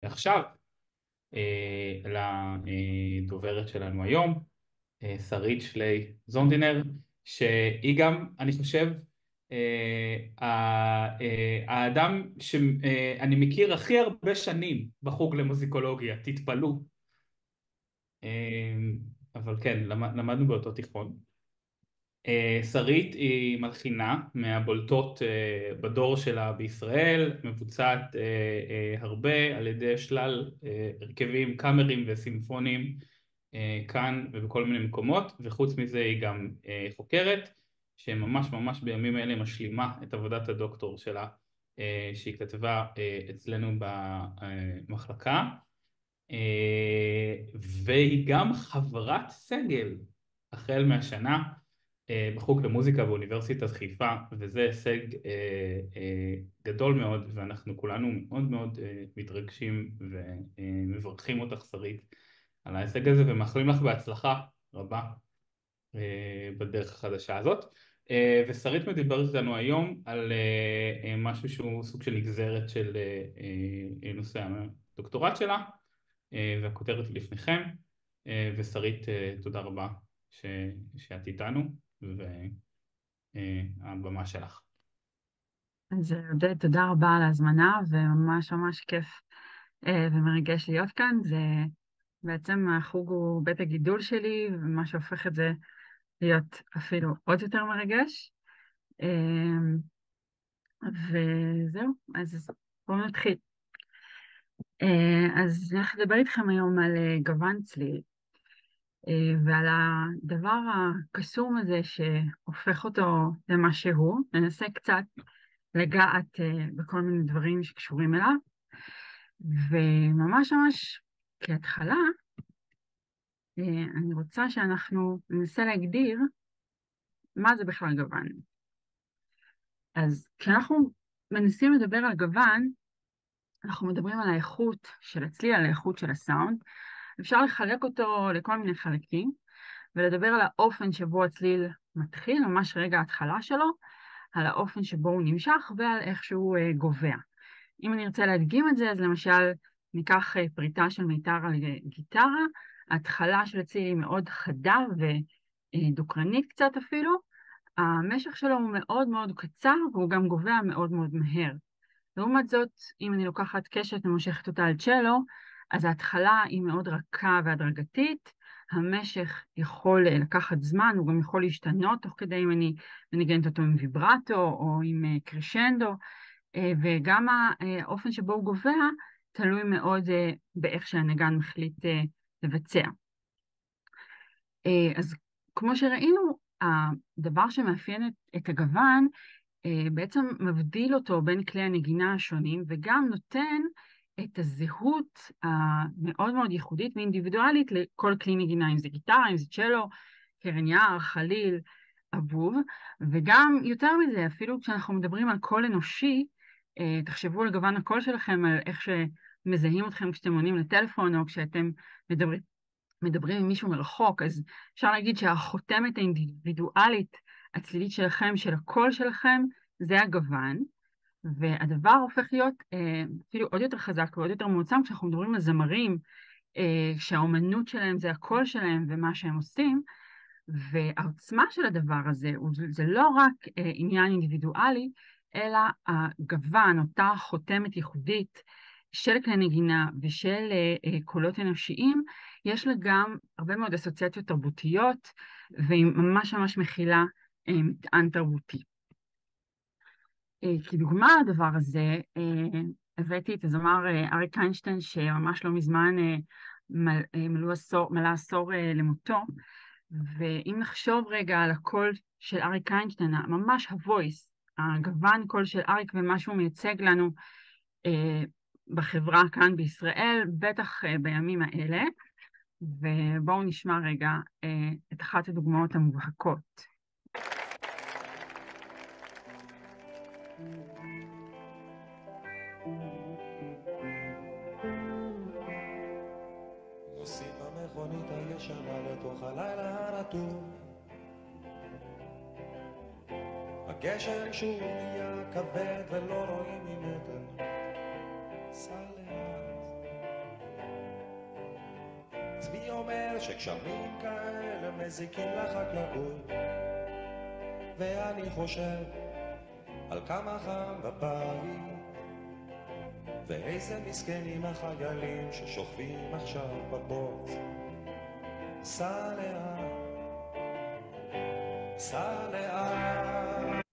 ועכשיו לדוברת שלנו היום, שרית שלי זונדינר, שהיא גם, אני חושב, האדם שאני מכיר הכי הרבה שנים בחוג למוזיקולוגיה, תתפלאו. אבל כן, למדנו באותו תיכון. שרית היא מלחינה מהבולטות בדור שלה בישראל, מבוצעת הרבה על ידי שלל הרכבים קאמריים וסימפוניים כאן ובכל מיני מקומות, וחוץ מזה היא גם חוקרת שממש ממש בימים האלה משלימה את עבודת הדוקטור שלה שהיא כתבה אצלנו במחלקה, והיא גם חברת סגל החל מהשנה בחוג למוזיקה באוניברסיטת חיפה, וזה הישג גדול מאוד, ואנחנו כולנו מאוד מאוד מתרגשים ומברכים אותך שרית על ההישג הזה, ומאחלים לך בהצלחה רבה בדרך החדשה הזאת. ושרית מדברת איתנו היום על משהו שהוא סוג של נגזרת של נושא הדוקטורט שלה, והכותרת היא לפניכם. ושרית, תודה רבה שאת איתנו, והבמה שלך. אז עודד, תודה רבה על ההזמנה, וממש ממש כיף ומרגש להיות כאן. זה בעצם החוג הוא בית הגידול שלי, ומה שהופך את זה להיות אפילו עוד יותר מרגש. וזהו, אז בואו נתחיל. אז אני הולכת לדבר איתכם היום על גוון צליל, ועל הדבר הקסום הזה שהופך אותו למה שהוא. ננסה קצת לגעת בכל מיני דברים שקשורים אליו, וממש ממש כהתחלה, אני רוצה שאנחנו ננסה להגדיר מה זה בכלל גוון. אז כשאנחנו מנסים לדבר על גוון, אנחנו מדברים על האיכות של הצליל, על האיכות של הסאונד. אפשר לחלק אותו לכל מיני חלקים, ולדבר על האופן שבו הצליל מתחיל, ממש רגע ההתחלה שלו, על האופן שבו הוא נמשך ועל איך שהוא גובע. אם אני ארצה להדגים את זה, אז למשל ניקח פריטה של מיתר על גיטרה, ההתחלה של הצליל היא מאוד חדה ודוקרנית קצת אפילו, המשך שלו הוא מאוד מאוד קצר והוא גם גובע מאוד מאוד מהר. לעומת זאת, אם אני לוקחת קשת ומושכת אותה על צ'לו, אז ההתחלה היא מאוד רכה והדרגתית, המשך יכול לקחת זמן, הוא גם יכול להשתנות תוך כדי אם אני מנגנת אותו עם ויברטו או עם קרשנדו, וגם האופן שבו הוא גובע תלוי מאוד באיך שהנגן מחליט לבצע. אז כמו שראינו, הדבר שמאפיין את הגוון בעצם מבדיל אותו בין כלי הנגינה השונים, וגם נותן את הזהות המאוד מאוד ייחודית ואינדיבידואלית לכל כלי נגינה, אם זה גיטרה, אם זה צ'לו, קרן יער, חליל, אבוב, וגם יותר מזה, אפילו כשאנחנו מדברים על קול אנושי, תחשבו על גוון הקול שלכם, על איך שמזהים אתכם כשאתם עונים לטלפון, או כשאתם מדברים עם מישהו מרחוק, אז אפשר להגיד שהחותמת האינדיבידואלית הצלילית שלכם, של הקול שלכם, זה הגוון, והדבר הופך להיות אפילו עוד יותר חזק ועוד יותר מועצם כשאנחנו מדברים על זמרים, שהאומנות שלהם זה הקול שלהם ומה שהם עושים, והעוצמה של הדבר הזה, זה לא רק עניין אינדיבידואלי, אלא הגוון, אותה חותמת ייחודית של כלי נגינה ושל קולות אנושיים, יש לה גם הרבה מאוד אסוציאציות תרבותיות, והיא ממש ממש מכילה מטען תרבותי. כדוגמה לדבר הזה, הבאתי את הזמר אריק איינשטיין, שממש לא מזמן מלא עשור למותו, ואם נחשוב רגע על הקול של אריק איינשטיין, ממש הוויס, הגוון קול של אריק ומה שהוא מייצג לנו בחברה כאן בישראל, בטח בימים האלה, ובואו נשמע רגע את אחת הדוגמאות המובהקות. נוסעים במכונית הישנה לתוך הלילה הרטוב, הגשם שוב נהיה כבד ולא רואים ממטר, סע לאט, אומר שגשמים כאלה מזיקים לחקלאות, ואני חושב על כמה חם בבית, ואיזה מסכנים החיילים ששוכבים עכשיו בבוץ. סע לאט, סע לאט.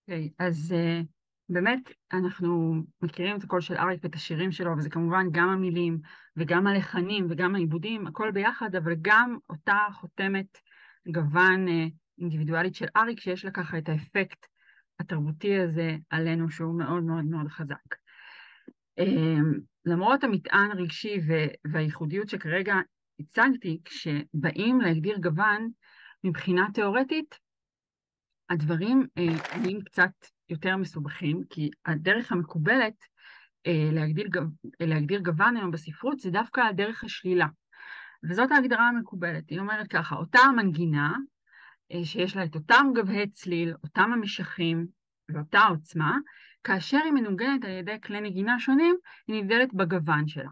אוקיי, אז באמת אנחנו מכירים את הקול של אריק ואת השירים שלו, וזה כמובן גם המילים וגם הלחנים וגם העיבודים, הכל ביחד, אבל גם אותה חותמת גוון אינדיבידואלית של אריק, שיש לה ככה את האפקט התרבותי הזה עלינו, שהוא מאוד מאוד מאוד חזק. למרות המטען הרגשי והייחודיות שכרגע הצגתי, כשבאים להגדיר גוון מבחינה תיאורטית, הדברים נהיים קצת יותר מסובכים, כי הדרך המקובלת להגדיר גוון היום בספרות זה דווקא הדרך השלילה. וזאת ההגדרה המקובלת. היא אומרת ככה, אותה המנגינה, שיש לה את אותם גבהי צליל, אותם המשכים ואותה עוצמה, כאשר היא מנוגנת על ידי כלי נגינה שונים, היא נבדלת בגוון שלה.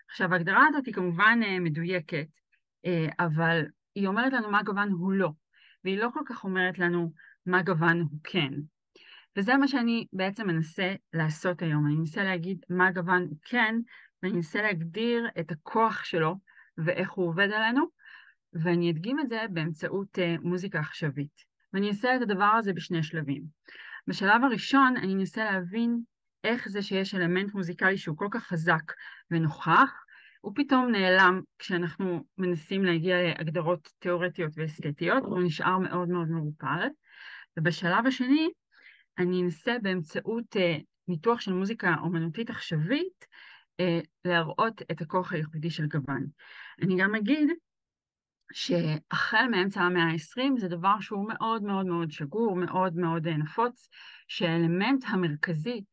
עכשיו, ההגדרה הזאת היא כמובן מדויקת, אבל היא אומרת לנו מה גוון הוא לא, והיא לא כל כך אומרת לנו מה גוון הוא כן. וזה מה שאני בעצם מנסה לעשות היום. אני מנסה להגיד מה גוון הוא כן, ואני מנסה להגדיר את הכוח שלו ואיך הוא עובד עלינו, ואני אדגים את זה באמצעות מוזיקה עכשווית. ואני אעשה את הדבר הזה בשני שלבים. בשלב הראשון אני אנסה להבין איך זה שיש אלמנט מוזיקלי שהוא כל כך חזק ונוכח, הוא פתאום נעלם כשאנחנו מנסים להגיע להגדרות תיאורטיות ואסתטיות, הוא נשאר מאוד מאוד מעורפל. ובשלב השני אני אנסה באמצעות ניתוח של מוזיקה אומנותית עכשווית להראות את הכוח הייחודי של גוון. אני גם אגיד שהחל מאמצע המאה ה-20 זה דבר שהוא מאוד מאוד מאוד שגור, מאוד מאוד נפוץ, שהאלמנט המרכזי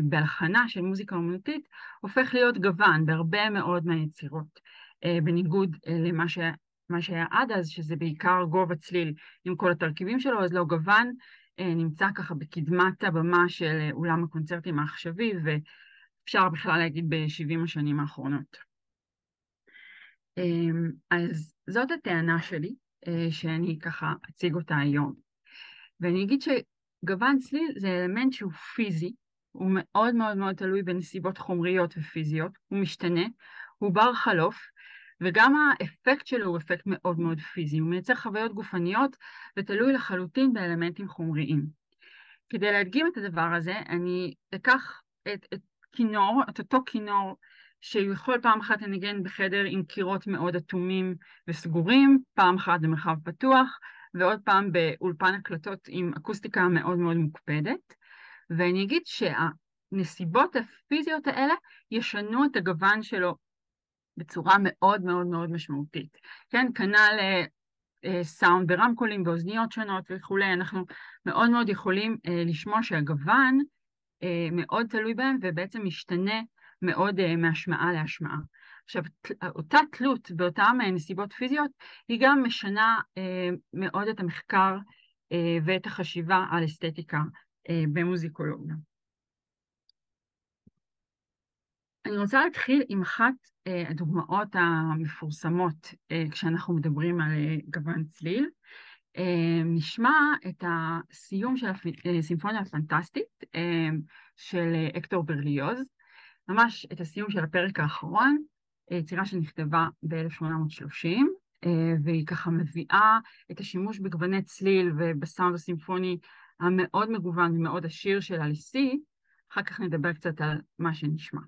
בהלחנה של מוזיקה אומנותית הופך להיות גוון בהרבה מאוד מהיצירות, בניגוד למה שהיה עד אז, שזה בעיקר גובה צליל עם כל התרכיבים שלו, אז לא גוון נמצא ככה בקדמת הבמה של אולם הקונצרטים העכשווי, ואפשר בכלל להגיד ב-70 השנים האחרונות. אז זאת הטענה שלי, שאני ככה אציג אותה היום. ואני אגיד שגוון צליל זה אלמנט שהוא פיזי, הוא מאוד מאוד מאוד תלוי בנסיבות חומריות ופיזיות, הוא משתנה, הוא בר חלוף, וגם האפקט שלו הוא אפקט מאוד מאוד פיזי, הוא מייצר חוויות גופניות ותלוי לחלוטין באלמנטים חומריים. כדי להדגים את הדבר הזה, אני אקח את אותו כינור, שיכול פעם אחת לנגן בחדר עם קירות מאוד אטומים וסגורים, פעם אחת במרחב פתוח, ועוד פעם באולפן הקלטות עם אקוסטיקה מאוד מאוד מוקפדת. ואני אגיד שהנסיבות הפיזיות האלה ישנו את הגוון שלו בצורה מאוד מאוד מאוד משמעותית. כן, כנ"ל סאונד ברמקולים ואוזניות שונות וכולי, אנחנו מאוד מאוד יכולים לשמוע שהגוון מאוד תלוי בהם ובעצם משתנה מאוד מהשמעה להשמעה. עכשיו, אותה תלות באותן נסיבות פיזיות היא גם משנה מאוד את המחקר ואת החשיבה על אסתטיקה במוזיקולוגיה. אני רוצה להתחיל עם אחת הדוגמאות המפורסמות כשאנחנו מדברים על גוון צליל. נשמע את הסיום של הסימפוניה הפנטסטית של הקטור ברליוז, ממש את הסיום של הפרק האחרון, יצירה שנכתבה ב-1830, והיא ככה מביאה את השימוש בגווני צליל ובסאונד הסימפוני המאוד מגוון ומאוד עשיר של אליסי. אחר כך נדבר קצת על מה שנשמע.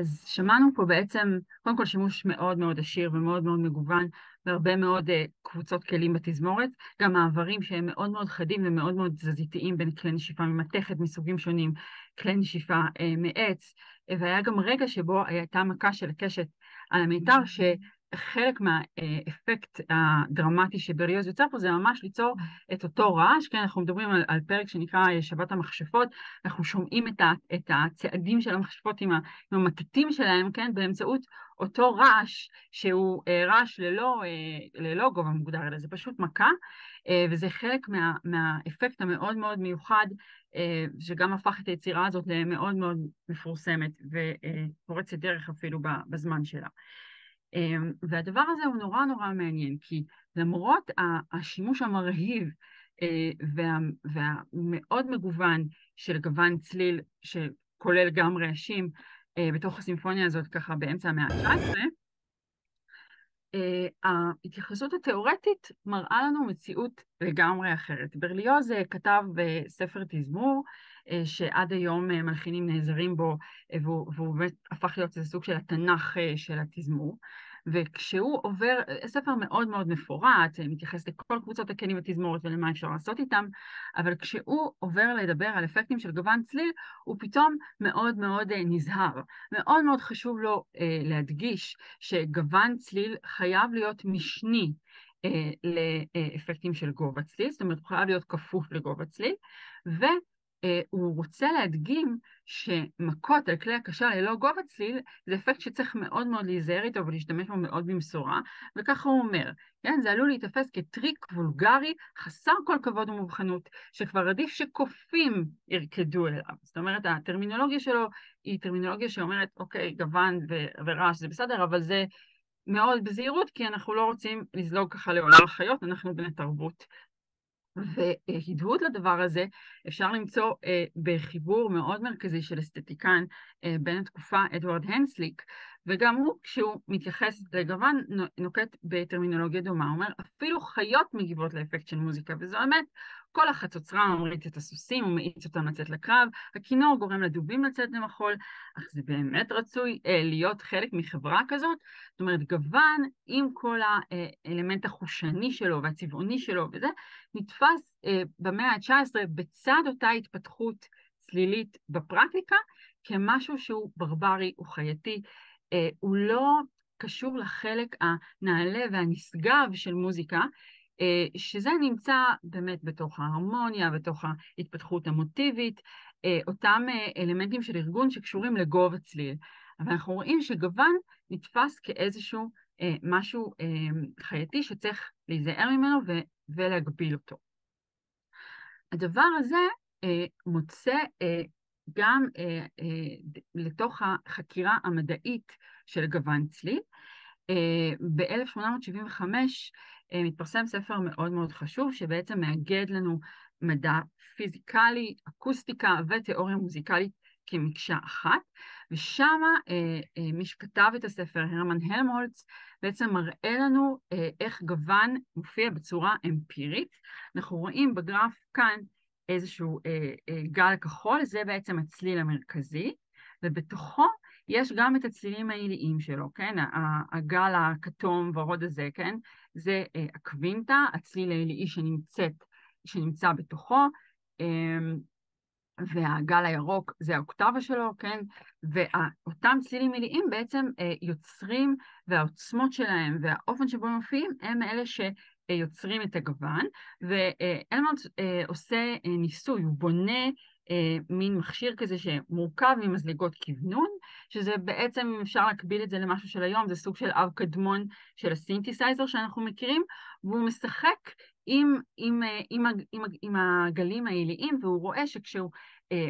אז שמענו פה בעצם, קודם כל שימוש מאוד מאוד עשיר ומאוד מאוד מגוון, והרבה מאוד קבוצות כלים בתזמורת, גם מעברים שהם מאוד מאוד חדים ומאוד מאוד תזזיתיים בין כלי נשיפה ממתכת מסוגים שונים, כלי נשיפה מעץ, והיה גם רגע שבו הייתה מכה של הקשת על המיתר, שחלק מהאפקט הדרמטי שבריוז יוצר פה זה ממש ליצור את אותו רעש, כן, אנחנו מדברים על פרק שנקרא שבת המכשפות, אנחנו שומעים את הצעדים של המכשפות עם המטטים שלהם, כן, באמצעות אותו רעש, שהוא רעש ללא גובה מוגדר, אלא זה פשוט מכה, וזה חלק מהאפקט המאוד מאוד מיוחד, שגם הפך את היצירה הזאת למאוד מאוד מפורסמת, ופורצת דרך אפילו בזמן שלה. והדבר הזה הוא נורא נורא מעניין, כי למרות השימוש המרהיב והמאוד מגוון של גוון צליל, שכולל גם רעשים בתוך הסימפוניה הזאת ככה באמצע המאה ה-19, ההתייחסות התיאורטית מראה לנו מציאות לגמרי אחרת. ברליוז כתב בספר תזמור, שעד היום מלחינים נעזרים בו, והוא באמת הפך להיות איזה סוג של התנ"ך של התזמור. וכשהוא עובר, ספר מאוד מאוד מפורט, מתייחס לכל קבוצות הכלים בתזמורת ולמה אפשר לעשות איתם, אבל כשהוא עובר לדבר על אפקטים של גוון צליל, הוא פתאום מאוד מאוד נזהר. מאוד מאוד חשוב לו להדגיש שגוון צליל חייב להיות משני לאפקטים של גובה צליל, זאת אומרת הוא חייב להיות כפוף לגובה צליל, והוא רוצה להדגים שמכות על כלי הקשה ללא גובה צליל זה אפקט שצריך מאוד מאוד להיזהר איתו ולהשתמש בו מאוד במשורה, וככה הוא אומר, כן, זה עלול להתאפס כטריק וולגרי חסר כל כבוד ומובחנות, שכבר עדיף שקופים ירקדו אליו. זאת אומרת, הטרמינולוגיה שלו היא טרמינולוגיה שאומרת, אוקיי, גוון ורעש זה בסדר, אבל זה מאוד בזהירות, כי אנחנו לא רוצים לזלוג ככה לעולם החיות, אנחנו בני תרבות. והדהוד לדבר הזה אפשר למצוא בחיבור מאוד מרכזי של אסתטיקן בין התקופה אדוארד הנסליק, וגם הוא כשהוא מתייחס לגוון נוקט בטרמינולוגיה דומה, הוא אומר אפילו חיות מגיבות לאפקט של מוזיקה, וזו האמת, כל החצוצרה ממריץ את הסוסים ומאיץ אותם לצאת לקרב, הכינור גורם לדובים לצאת למחול, אך זה באמת רצוי להיות חלק מחברה כזאת. זאת אומרת, גוון עם כל האלמנט החושני שלו והצבעוני שלו וזה, נתפס במאה ה-19 בצד אותה התפתחות צלילית בפרקטיקה, כמשהו שהוא ברברי, הוא חייתי, הוא לא קשור לחלק הנעלה והנשגב של מוזיקה, שזה נמצא באמת בתוך ההרמוניה, בתוך ההתפתחות המוטיבית, אותם אלמנטים של ארגון שקשורים לגובה צליל. אבל אנחנו רואים שגוון נתפס כאיזשהו משהו חייתי שצריך להיזהר ממנו ולהגביל אותו. הדבר הזה מוצא גם לתוך החקירה המדעית של גוון צליל. ב-1875 מתפרסם ספר מאוד מאוד חשוב שבעצם מאגד לנו מדע פיזיקלי, אקוסטיקה ותיאוריה מוזיקלית כמקשה אחת, ושם מי שכתב את הספר, הרמן הלמהולץ, בעצם מראה לנו איך גוון מופיע בצורה אמפירית. אנחנו רואים בגרף כאן איזשהו גל כחול, זה בעצם הצליל המרכזי, ובתוכו יש גם את הצלילים העיליים שלו, כן? הגל הכתום ורוד הזה, כן? זה הקווינטה, הצליל העילאי שנמצא בתוכו, והגל הירוק זה האוקטבה שלו, כן? ואותם צלילים עיליים בעצם יוצרים, והעוצמות שלהם והאופן שבו הם מופיעים, הם אלה שיוצרים את הגוון, ואלמהולץ עושה ניסוי, הוא בונה מין מכשיר כזה שמורכב ממזלגות כוונון, שזה בעצם, אם אפשר להקביל את זה למשהו של היום, זה סוג של אב קדמון של הסינתסייזר שאנחנו מכירים, והוא משחק עם הגלים העיליים, והוא רואה שכשהוא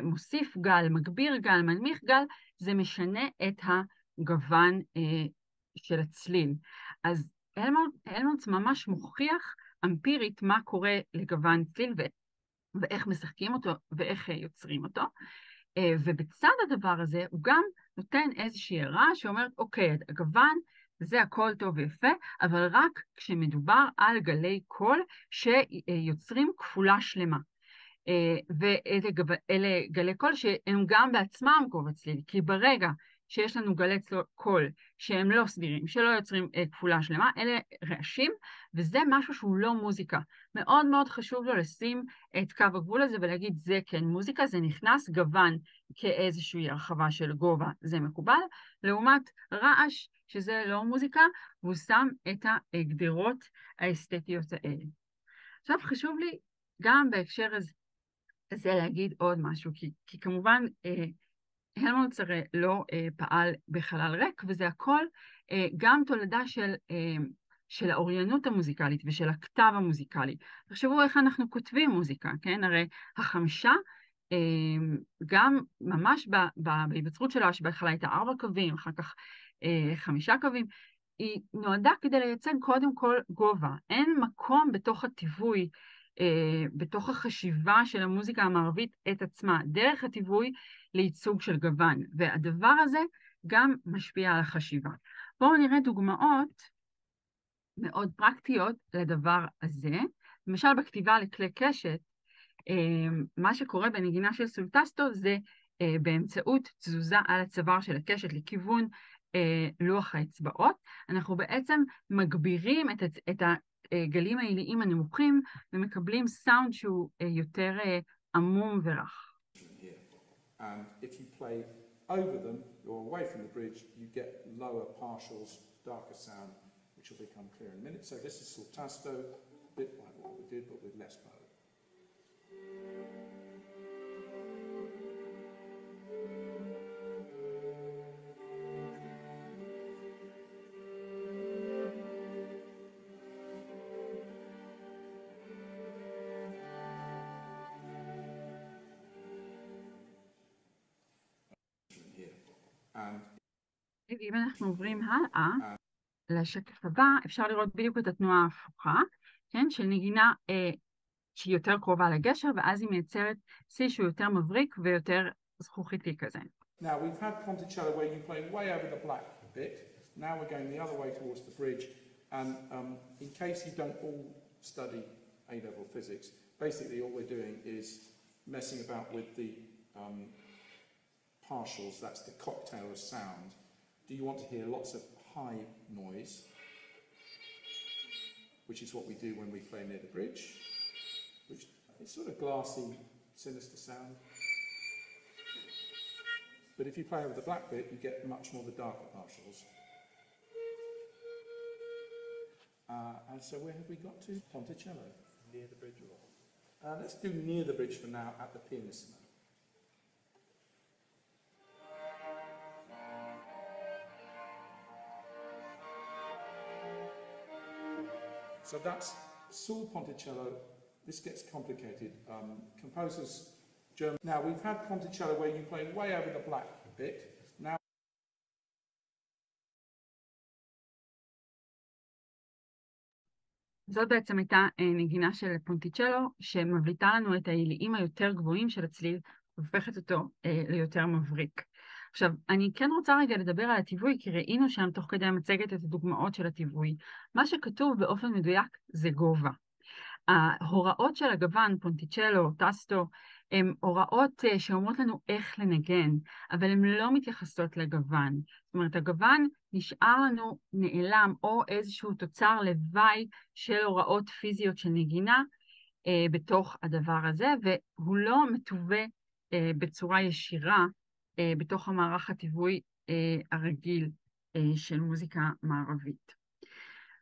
מוסיף גל, מגביר גל, מנמיך גל, זה משנה את הגוון של הצליל. אז הלמהולץ ממש מוכיח אמפירית מה קורה לגוון צליל ואיך משחקים אותו ואיך יוצרים אותו. ובצד הדבר הזה הוא גם נותן איזושהי הערה שאומרת, אוקיי, הגוון זה הכל טוב ויפה, אבל רק כשמדובר על גלי קול שיוצרים כפולה שלמה. ואלה גלי קול שהם גם בעצמם גובה צליל, כי ברגע שיש לנו גלי קול שהם לא סדירים, שלא יוצרים כפולה שלמה, אלה רעשים, וזה משהו שהוא לא מוזיקה. מאוד מאוד חשוב לו לשים את קו הגבול הזה ולהגיד, זה כן מוזיקה, זה נכנס, גוון כאיזושהי הרחבה של גובה, זה מקובל, לעומת רעש, שזה לא מוזיקה, והוא שם את הגדרות האסתטיות האלה. עכשיו חשוב לי גם בהקשר הזה להגיד עוד משהו, כי כמובן הלמהולץ הרי לא פעל בחלל ריק, וזה הכל גם תולדה של האוריינות המוזיקלית ושל הכתב המוזיקלי. תחשבו איך אנחנו כותבים מוזיקה, כן? הרי החמשה, גם ממש בהיווצרות שלה, שבהתחלה הייתה 4 קווים, אחר כך 5 קווים, היא נועדה כדי לייצג קודם כל גובה. אין מקום בתוך הטיווי, בתוך החשיבה של המוזיקה המערבית את עצמה, דרך הטיווי לייצוג של גוון, והדבר הזה גם משפיע על החשיבה. בואו נראה דוגמאות מאוד פרקטיות לדבר הזה. למשל בכתיבה לכלי קשת, מה שקורה בנגינה של סולטסטו זה באמצעות תזוזה על הצוואר של הקשת לכיוון לוח האצבעות. אנחנו בעצם מגבירים את הגלים העיליים הנמוכים ומקבלים סאונד שהוא יותר עמום ורך. And if you play over them or away from the bridge, you get lower partials, darker sound, which will become clear in a minute. So this is Sultasto, a bit like what we did, but with less bow. אם אנחנו עוברים הלאה לשקף הבא, אפשר לראות בדיוק את התנועה ההפוכה, כן? של נגינה שהיא יותר קרובה לגשר, ואז היא מייצרת סי שהוא יותר מבריק ויותר זכוכיתי כזה. Now we've had Ponticello where you play way over the black bit. Now we're going the other way towards the bridge. And in case you don't all study A-level physics, basically all we're doing is messing about with the partials. That's the cocktail of sound. Do you want to hear lots of high noise, which is what we do when we play near the bridge, which is sort of glassy, sinister sound. But if you play over the black bit, you get much more the darker partials. And so where have we got to? Ponticello. Near the bridge or what? Let's do near the bridge for now at the pianissimo. So that's Saul Ponticello. This gets complicated. Composers, German. Now we've had Ponticello where you play way over the black bit. Now זאת בעצם הייתה נגינה של פונטיצ'לו שמבליטה לנו את העיליים היותר גבוהים של הצליל, והופכת אותו ליותר מבריק. עכשיו, אני כן רוצה רגע לדבר על הטיווי, כי ראינו שם תוך כדי המצגת את הדוגמאות של הטיווי. מה שכתוב באופן מדויק זה גובה. ההוראות של הגוון, פונטיצ'לו, טסטו, הן הוראות שאומרות לנו איך לנגן, אבל הן לא מתייחסות לגוון. זאת אומרת, הגוון נשאר לנו נעלם או איזשהו תוצר לוואי של הוראות פיזיות של נגינה בתוך הדבר הזה, והוא לא מתווה בצורה ישירה בתוך המערך הטיווי הרגיל של מוזיקה מערבית.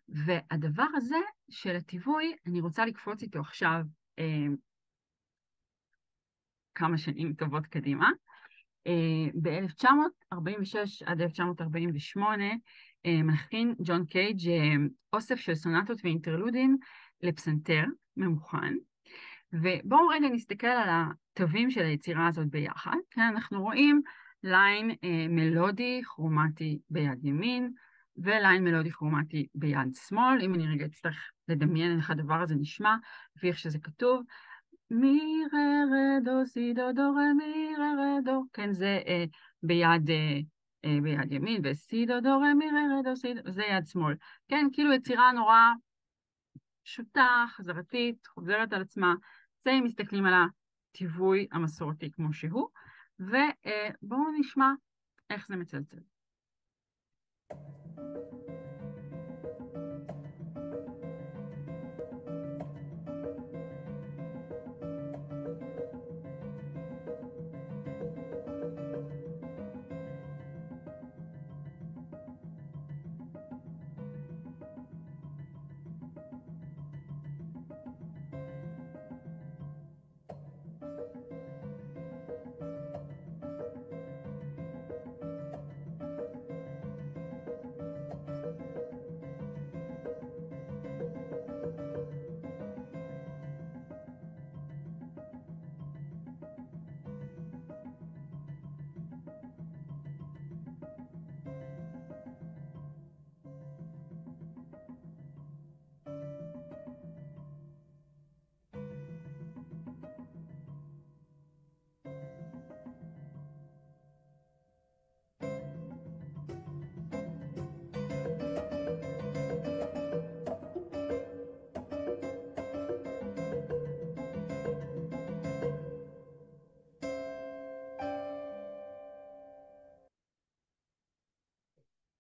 והדבר הזה של הטיווי, אני רוצה לקפוץ איתו עכשיו כמה שנים טובות קדימה. ב-1946 עד 1948 מלחין ג'ון קייג' אוסף של סונטות ואינטרלודים לפסנתר ממוכן. ובואו רגע נסתכל על התווים של היצירה הזאת ביחד. כן, אנחנו רואים ליין מלודי כרומטי ביד ימין, וליין מלודי כרומטי ביד שמאל. אם אני רגע אצטרך לדמיין איך הדבר הזה נשמע, ואיך שזה כתוב, מי רה דו סי דו דו רה מי רה דו, כן, זה ביד ימין, וסי דו דו רה מי רה דו סי דו, זה יד שמאל. כן, כאילו יצירה נורא פשוטה, חזרתית, חוזרת על עצמה. זה אם מסתכלים על הטיווי המסורתי כמו שהוא, ובואו נשמע איך זה מצלצל.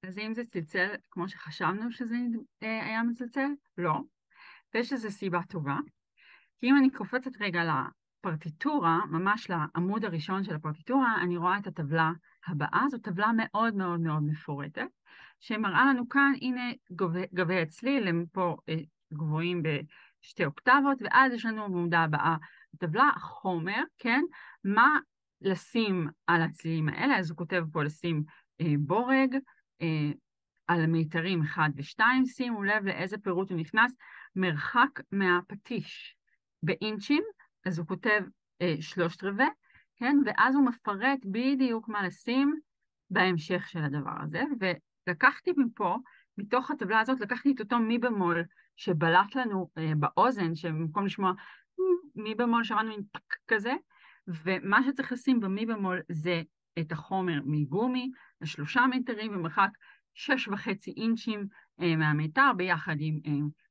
אז אם זה צלצל כמו שחשבנו שזה היה מצלצל? לא. ויש לזה סיבה טובה. כי אם אני קופצת רגע לפרטיטורה, ממש לעמוד הראשון של הפרטיטורה, אני רואה את הטבלה הבאה. זו טבלה מאוד מאוד מאוד מפורטת, שמראה לנו כאן, הנה גבי הצליל, הם פה גבוהים בשתי אוקטבות, ואז יש לנו בעמודה הבאה טבלה, החומר, כן? מה לשים על הצלילים האלה? אז הוא כותב פה לשים בורג, על מיתרים 1 ו-2, שימו לב לאיזה פירוט הוא נכנס, מרחק מהפטיש באינצ'ים, אז הוא כותב 3/4, כן? ואז הוא מפרט בדיוק מה לשים בהמשך של הדבר הזה, ולקחתי מפה, מתוך הטבלה הזאת, לקחתי את אותו מי במול שבלט לנו באוזן, שבמקום לשמוע מי במול שמענו מין פק כזה, ומה שצריך לשים במי במול זה את החומר מגומי, 3 מטרים במרחק 6.5 אינצ'ים מהמיתר, ביחד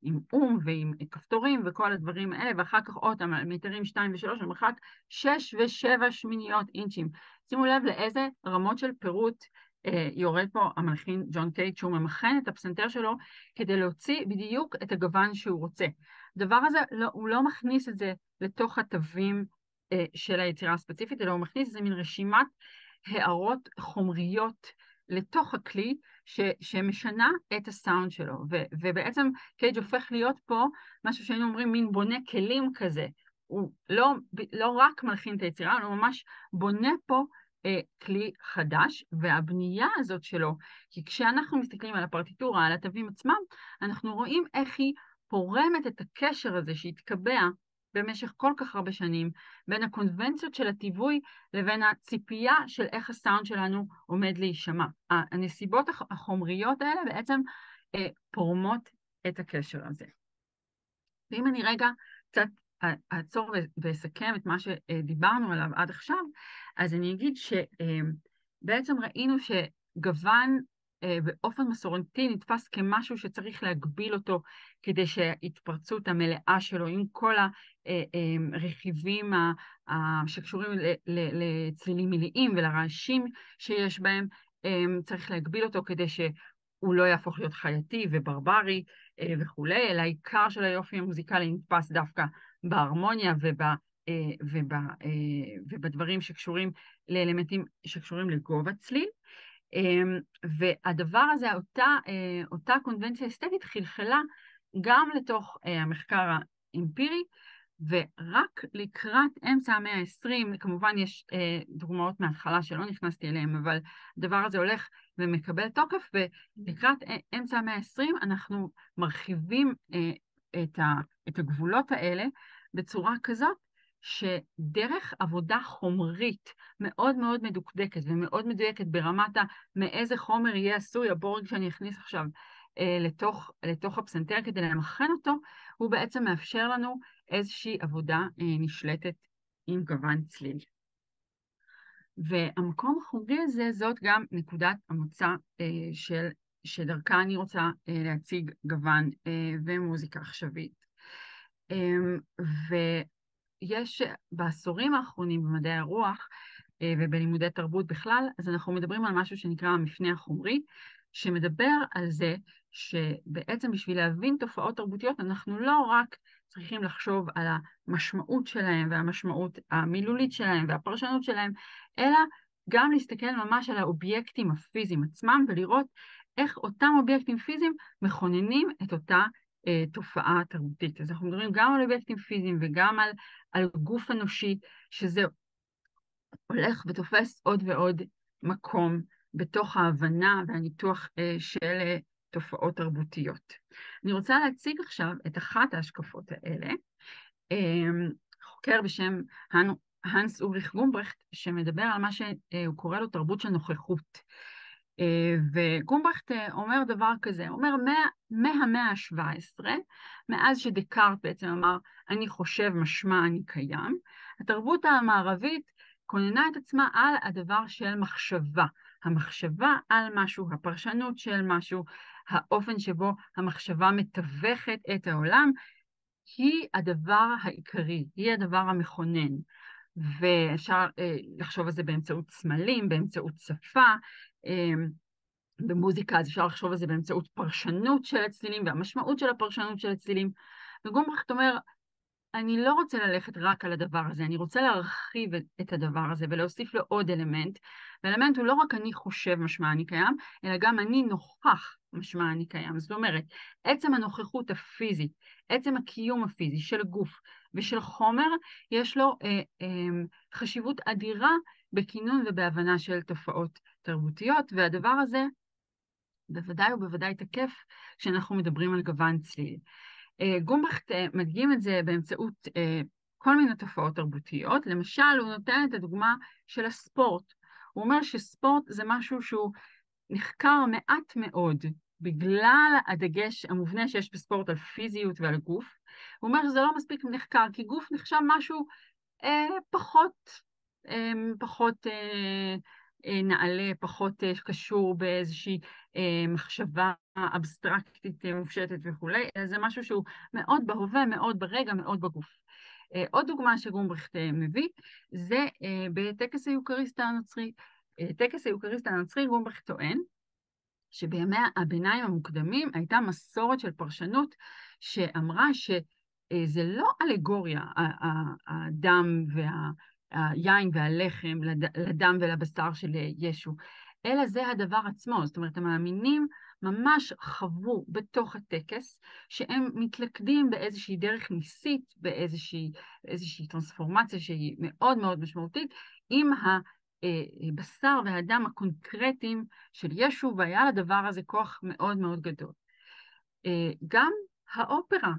עם ועם כפתורים וכל הדברים האלה, ואחר כך עוד מטרים 2 ו-3 במרחק 6 ו-7 אינצ'ים. שימו לב לאיזה רמות של פירוט יורד פה המלחין ג'ון טייט, שהוא ממכן את הפסנתר שלו כדי להוציא בדיוק את הגוון שהוא רוצה. הדבר הזה, הוא לא מכניס את זה לתוך התווים של היצירה הספציפית, אלא הוא מכניס איזה מין רשימת הערות חומריות לתוך הכלי שמשנה את הסאונד שלו, ובעצם קייג' הופך להיות פה משהו שהיינו אומרים מין בונה כלים כזה. הוא לא רק מלחין את היצירה, הוא ממש בונה פה כלי חדש, והבנייה הזאת שלו, כי כשאנחנו מסתכלים על הפרטיטורה, על התווים עצמם, אנחנו רואים איך היא פורמת את הקשר הזה שהתקבע במשך כל כך הרבה שנים, בין הקונבנציות של הטיווי לבין הציפייה של איך הסאונד שלנו עומד להישמע. הנסיבות החומריות האלה בעצם פורמות את הקשר הזה. ואם אני רגע קצת אעצור ואסכם את מה שדיברנו עליו עד עכשיו, אז אני אגיד שבעצם ראינו שגוון באופן מסורתי נתפס כמשהו שצריך להגביל אותו כדי שההתפרצות המלאה שלו עם כל הרכיבים שקשורים לצלילים מיליים ולרעשים שיש בהם, צריך להגביל אותו כדי שהוא לא יהפוך להיות חייתי וברברי וכולי, אלא העיקר של היופי המוזיקלי נתפס דווקא בהרמוניה ובדברים שקשורים לאלמנטים שקשורים לגובה צליל. והדבר הזה, אותה קונבנציה אסתטית חלחלה גם לתוך המחקר האמפירי, ורק לקראת אמצע המאה ה-20, כמובן יש דוגמאות מההתחלה שלא נכנסתי אליהם, אבל הדבר הזה הולך ומקבל תוקף, ולקראת אמצע המאה ה-20 אנחנו מרחיבים את הגבולות האלה בצורה כזאת, שדרך עבודה חומרית מאוד מאוד מדוקדקת ומאוד מדויקת ברמת מאיזה חומר יהיה עשוי הבורג שאני אכניס עכשיו לתוך הפסנתר כדי למכן אותו, הוא בעצם מאפשר לנו איזושהי עבודה נשלטת עם גוון צליל. והמקום החומרי הזה, זאת גם נקודת המוצא שדרכה אני רוצה להציג גוון ומוזיקה עכשווית. ויש בעשורים האחרונים במדעי הרוח ובלימודי תרבות בכלל, אז אנחנו מדברים על משהו שנקרא המפנה החומרי, שמדבר על זה שבעצם בשביל להבין תופעות תרבותיות, אנחנו לא רק צריכים לחשוב על המשמעות שלהם והמשמעות המילולית שלהם והפרשנות שלהם, אלא גם להסתכל ממש על האובייקטים הפיזיים עצמם ולראות איך אותם אובייקטים פיזיים מכוננים את אותה תופעה תרבותית. אז אנחנו מדברים גם על אובייקטים פיזיים וגם על גוף אנושי, שזה הולך ותופס עוד ועוד מקום בתוך ההבנה והניתוח של תופעות תרבותיות. אני רוצה להציג עכשיו את אחת ההשקפות האלה, חוקר בשם הנס אוריך גומברכט, שמדבר על מה שהוא קורא לו תרבות של נוכחות. וגומברכט אומר דבר כזה, הוא אומר מהמאה ה-17, מאז שדקארט בעצם אמר אני חושב משמע אני קיים, התרבות המערבית כוננה את עצמה על הדבר של מחשבה, המחשבה על משהו, הפרשנות של משהו, האופן שבו המחשבה מתווכת את העולם, היא הדבר העיקרי, היא הדבר המכונן. ואפשר לחשוב על זה באמצעות סמלים, באמצעות שפה, במוזיקה אז אפשר לחשוב על זה באמצעות פרשנות של הצלילים והמשמעות של הפרשנות של הצלילים. וגומברכט אומר, אני לא רוצה ללכת רק על הדבר הזה, אני רוצה להרחיב את הדבר הזה ולהוסיף לו עוד אלמנט. והאלמנט הוא לא רק אני חושב משמע אני קיים, אלא גם אני נוכח משמע אני קיים. זאת אומרת, עצם הנוכחות הפיזית, עצם הקיום הפיזי של גוף ושל חומר, יש לו חשיבות אדירה בכינון ובהבנה של תופעות תרבותיות, והדבר הזה בוודאי ובוודאי תקף כשאנחנו מדברים על גוון צליל. גומברכט מדגים את זה באמצעות כל מיני תופעות תרבותיות. למשל, הוא נותן את הדוגמה של הספורט. הוא אומר שספורט זה משהו שהוא נחקר מעט מאוד בגלל הדגש המובנה שיש בספורט על פיזיות ועל גוף. הוא אומר שזה לא מספיק נחקר, כי גוף נחשב משהו פחות נעלה, פחות קשור באיזושהי מחשבה אבסטרקטית מופשטת וכולי, זה משהו שהוא מאוד בהווה, מאוד ברגע, מאוד בגוף. עוד דוגמה שגומברכט מביא, זה בטקס היוקריסט הנוצרי. טקס היוקריסט הנוצרי, גומברכט טוען, שבימי הביניים המוקדמים הייתה מסורת של פרשנות שאמרה שזה לא אלגוריה, הדם היין והלחם לדם ולבשר של ישו, אלא זה הדבר עצמו. זאת אומרת, המאמינים ממש חוו בתוך הטקס שהם מתלכדים באיזושהי דרך ניסית, באיזושהי טרנספורמציה שהיא מאוד מאוד משמעותית, עם הבשר והדם הקונקרטיים של ישו, והיה לדבר הזה כוח מאוד מאוד גדול. גם האופרה,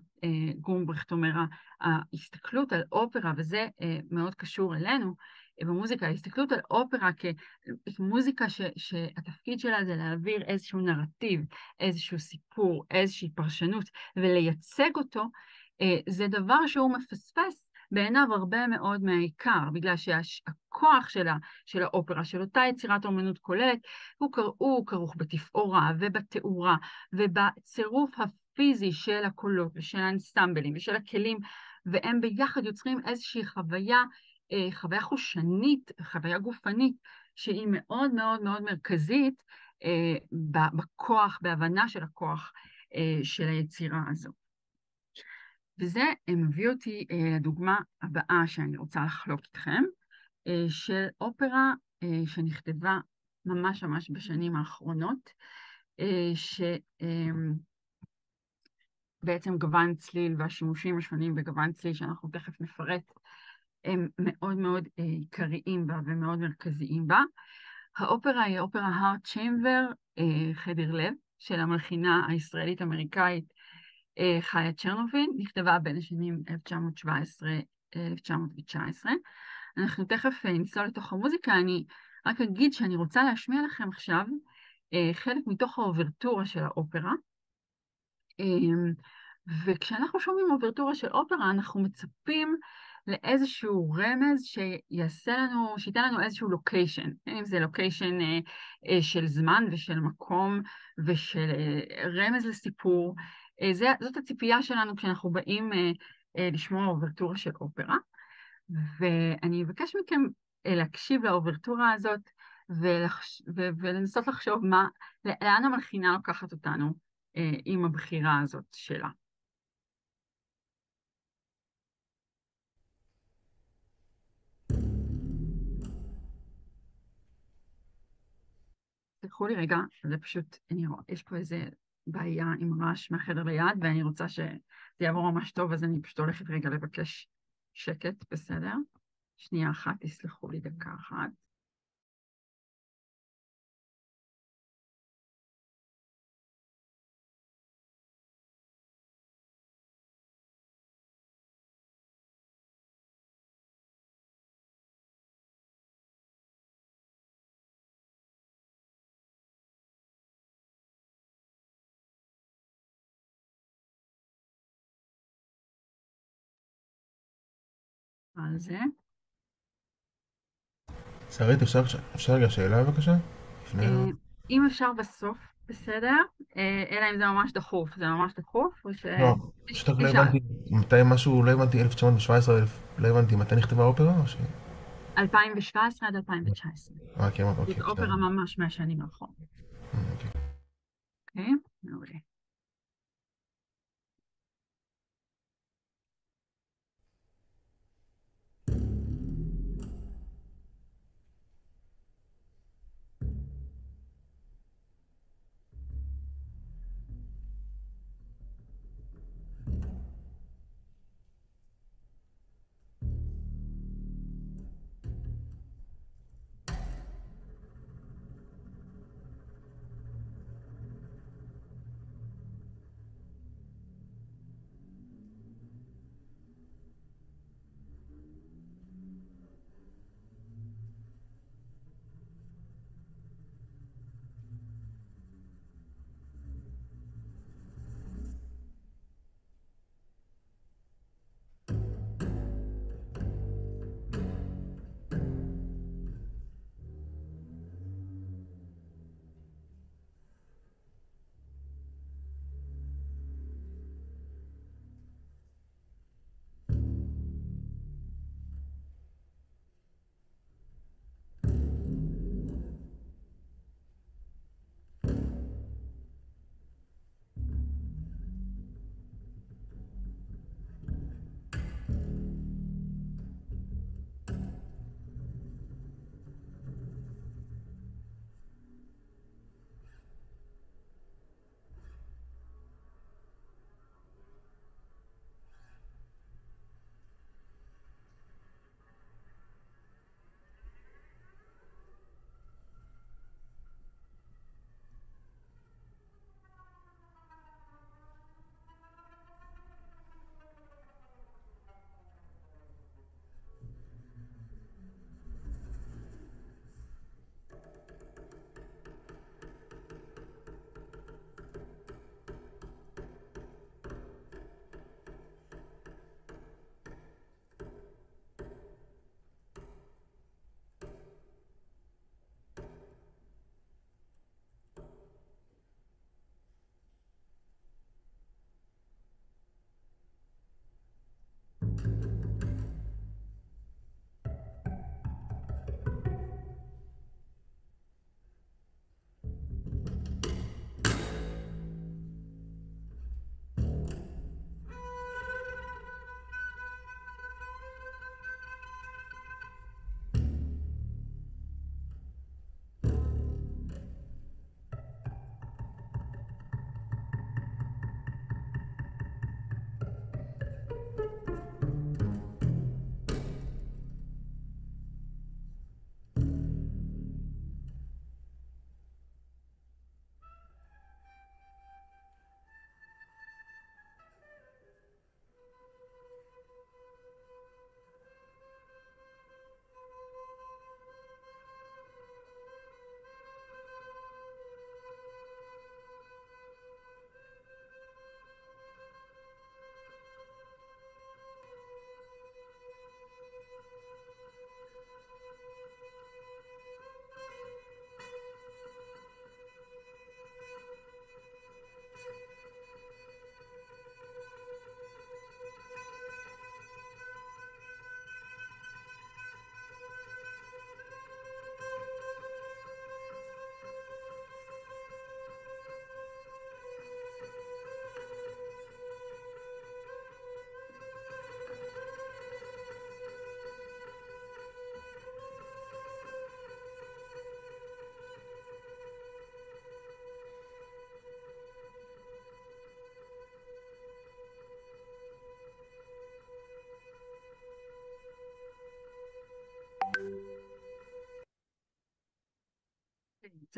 גומברכט אומר, ההסתכלות על אופרה, וזה מאוד קשור אלינו במוזיקה, ההסתכלות על אופרה כמוזיקה שהתפקיד שלה זה להעביר איזשהו נרטיב, איזשהו סיפור, איזושהי פרשנות, ולייצג אותו, זה דבר שהוא מפספס בעיניו הרבה מאוד מהעיקר, בגלל שהכוח של האופרה, של אותה יצירת אומנות כוללת, הוא כרוך בתפאורה ובתאורה ובצירוף הפיזי של הקולות ושל האנסמבלים ושל הכלים, והם ביחד יוצרים איזושהי חוויה חושנית, חוויה גופנית, שהיא מאוד מאוד מאוד מרכזית בכוח, בהבנה של הכוח של היצירה הזו. וזה מביא אותי לדוגמה הבאה שאני רוצה לחלוק איתכם, של אופרה שנכתבה ממש ממש בשנים האחרונות, שבעצם גוון צליל והשימושים השונים בגוון צליל שאנחנו תכף נפרט, הם מאוד מאוד עיקריים בה ומאוד מרכזיים בה. האופרה היא אופרה הארט צ'יימבר, חדר לב, של המלחינה הישראלית-אמריקאית חיה צ'רנוביל, נכתבה בין השנים 1917-1919. אנחנו תכף נצלול לתוך המוזיקה, אני רק אגיד שאני רוצה להשמיע לכם עכשיו חלק מתוך האוברטורה של האופרה, וכשאנחנו שומעים אוברטורה של אופרה, אנחנו מצפים לאיזשהו רמז שייתן לנו איזשהו לוקיישן, אם זה לוקיישן של זמן ושל מקום ושל רמז לסיפור. זאת הציפייה שלנו כשאנחנו באים לשמוע אוברטורה של אופרה, ואני אבקש מכם להקשיב לאוברטורה הזאת ולנסות לחשוב לאן המלחינה לוקחת אותנו עם הבחירה הזאת שלה. תלכו לי רגע, זה פשוט, יש פה איזה בעיה עם רעש מהחדר ליד, ואני רוצה שזה יעבור ממש טוב, אז אני פשוט הולכת רגע לבקש שקט, בסדר? שנייה אחת, תסלחו לי דקה אחת. על זה. שרית, אפשר רגע שאלה בבקשה? אם אפשר בסוף, בסדר? אלא אם זה ממש דחוף. זה ממש דחוף? או ש... לא, פשוט לא הבנתי מתי משהו, לא הבנתי 1917, לא הבנתי מתי נכתבה האופרה או ש... 2017 עד 2019. כן, אוקיי. זאת אופרה ממש מהשנים האחרונות. אוקיי. אוקיי? מעולה.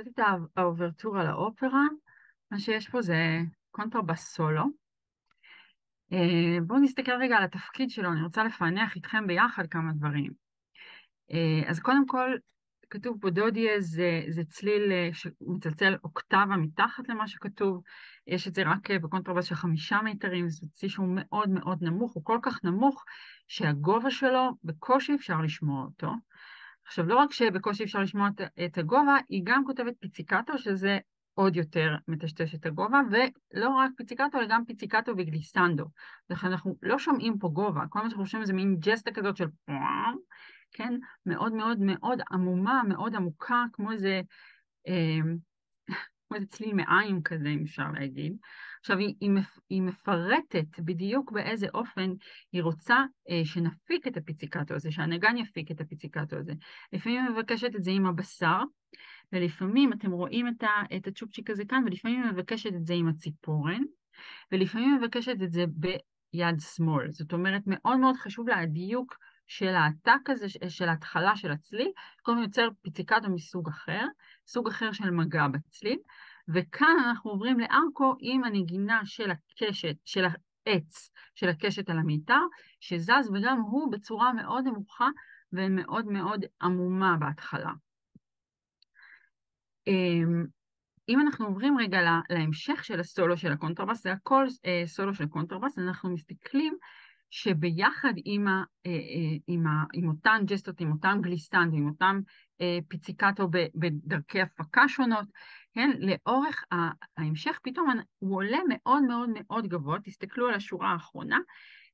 קצת את האוברטורה לאופרה. מה שיש פה זה קונטרבס סולו. בואו נסתכל רגע על התפקיד שלו, אני רוצה לפענח איתכם ביחד כמה דברים. אז קודם כל, כתוב פה דודיאז, זה צליל שמצלצל אוקטבה מתחת למה שכתוב, יש את זה רק בקונטרבס של 5 מטרים, זה צליל שהוא מאוד מאוד נמוך, הוא כל כך נמוך שהגובה שלו בקושי אפשר לשמוע אותו. עכשיו, לא רק שבקושי אפשר לשמוע את הגובה, היא גם כותבת פיציקטו, שזה עוד יותר מטשטש את הגובה, ולא רק פיציקטו, אלא גם פיציקטו וגליסנדו. לכן אנחנו לא שומעים פה גובה, כל מה שאנחנו שומעים זה מין ג'סטה כזאת של פואם, כן? מאוד מאוד מאוד עמומה, מאוד עמוקה, כמו איזה צליל מעיים כזה, אם אפשר להגיד. עכשיו, היא מפרטת בדיוק באיזה אופן היא רוצה שנפיק את הפיציקטו הזה, שהנגן יפיק את הפיציקטו הזה. לפעמים היא מבקשת את זה עם הבשר, ולפעמים אתם רואים את הצ'ופצ'יק הזה כאן, ולפעמים היא מבקשת את זה עם הציפורן, ולפעמים היא מבקשת את זה ביד שמאל. זאת אומרת, מאוד מאוד חשוב לה הדיוק של העתק הזה, של ההתחלה של הצליל, קודם יוצר פיציקטו מסוג אחר, סוג אחר של מגע בצליל, וכאן אנחנו עוברים לארקו עם הנגינה של הקשת, של העץ, של הקשת על המיתר, שזז וגם הוא בצורה מאוד נמוכה ומאוד מאוד עמומה בהתחלה. אם אנחנו עוברים רגע להמשך של הסולו של הקונטרבס, זה הכל סולו של קונטרבס, אנחנו מסתכלים שביחד עם אותן ג'סטות, עם אותן גליסנדו, עם אותן פיציקטו בדרכי הפקה שונות, כן? לאורך ההמשך פתאום הוא עולה מאוד מאוד מאוד גבוה, תסתכלו על השורה האחרונה,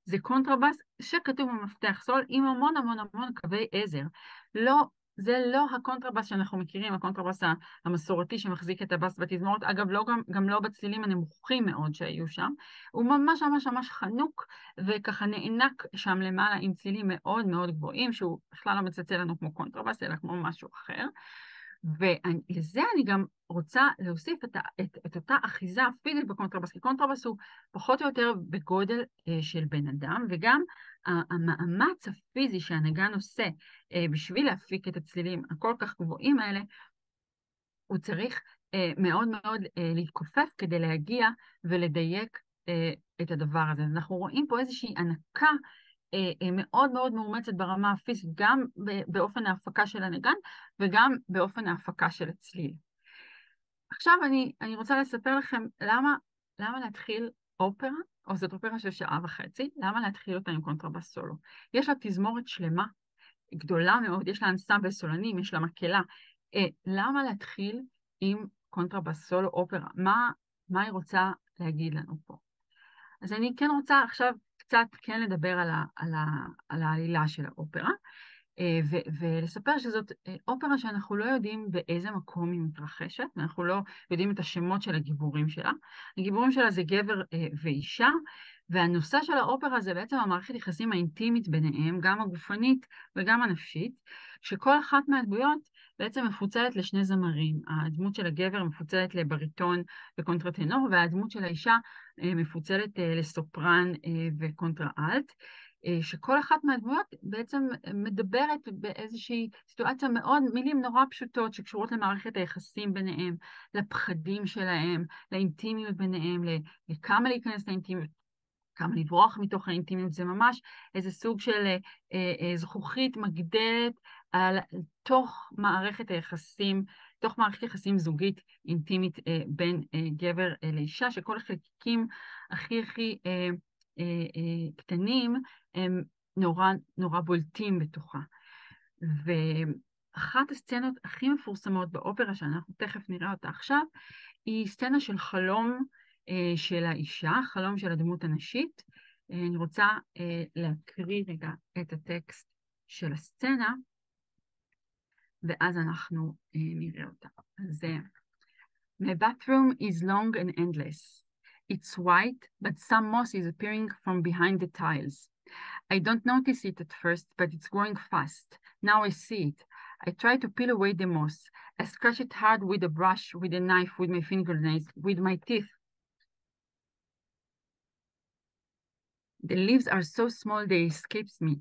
זה קונטרבס שכתוב במפתח סול עם המון המון המון קווי עזר. זה לא הקונטרבס שאנחנו מכירים, הקונטרבס המסורתי שמחזיק את הבס בתזמורת, אגב, גם לא בצלילים הנמוכים מאוד שהיו שם, הוא ממש ממש ממש חנוק, וככה נענק שם למעלה עם צלילים מאוד מאוד גבוהים, שהוא בכלל לא מצלצל לנו כמו קונטרבס, אלא כמו משהו אחר. ולזה אני גם רוצה להוסיף את אותה אחיזה פיזית בקונטרבס, כי קונטרבס הוא פחות או יותר בגודל של בן אדם, וגם המאמץ הפיזי שהנגן עושה בשביל להפיק את הצלילים הכל כך גבוהים האלה, הוא צריך מאוד מאוד להתכופף כדי להגיע ולדייק את הדבר הזה. אנחנו רואים פה איזושהי ענקה מאוד מאוד מאומצת ברמה הפיזית, גם באופן ההפקה של הנגן וגם באופן ההפקה של הצליל. עכשיו אני רוצה לספר לכם למה להתחיל אופרה, או זאת אופרה של 1.5 שעות, למה להתחיל אותה עם קונטרבס סולו. יש לה תזמורת שלמה, גדולה מאוד, יש לה אנסמבל סולנים, יש לה מקהלה. למה להתחיל עם קונטרבס סולו אופרה? מה היא רוצה להגיד לנו פה? אז אני כן רוצה עכשיו קצת כן לדבר על העלילה של האופרה, ולספר שזאת אופרה שאנחנו לא יודעים באיזה מקום היא מתרחשת, ואנחנו לא יודעים את השמות של הגיבורים שלה. הגיבורים שלה זה גבר ואישה, והנושא של האופרה זה בעצם המערכת יחסים האינטימית ביניהם, גם הגופנית וגם הנפשית, שכל אחת מהדמויות בעצם מפוצלת לשני זמרים. הדמות של הגבר מפוצלת לבריטון וקונטרטנור, והדמות של האישה מפוצלת לסופרן וקונטראלט, שכל אחת מהדמויות בעצם מדברת באיזושהי סיטואציה מאוד, מילים נורא פשוטות שקשורות למערכת היחסים ביניהם, לפחדים שלהם, לאינטימיות ביניהם, לכמה להיכנס לאינטימיות, כמה לברוח מתוך האינטימיות. זה ממש איזה סוג של זכוכית מגדלת על תוך מערכת היחסים, תוך מערכת יחסים זוגית אינטימית בין גבר לאישה, שכל החלקים הכי קטנים הם נורא בולטים בתוכה. ואחת הסצנות הכי מפורסמות באופרה, שאנחנו תכף נראה אותה עכשיו, היא סצנה של חלום של האישה, חלום של הדמות הנשית. אני רוצה להקריא רגע את הטקסט של הסצנה, ואז אנחנו נראה אותה. אז My bathroom is long and endless. It's white, but some moss is appearing from behind the tiles. I don't notice it at first, but it's growing fast. Now I see it. I try to peel away the moss. I scratch it hard with a brush, with a knife, with my fingernails, with my teeth. The leaves are so small they escape me.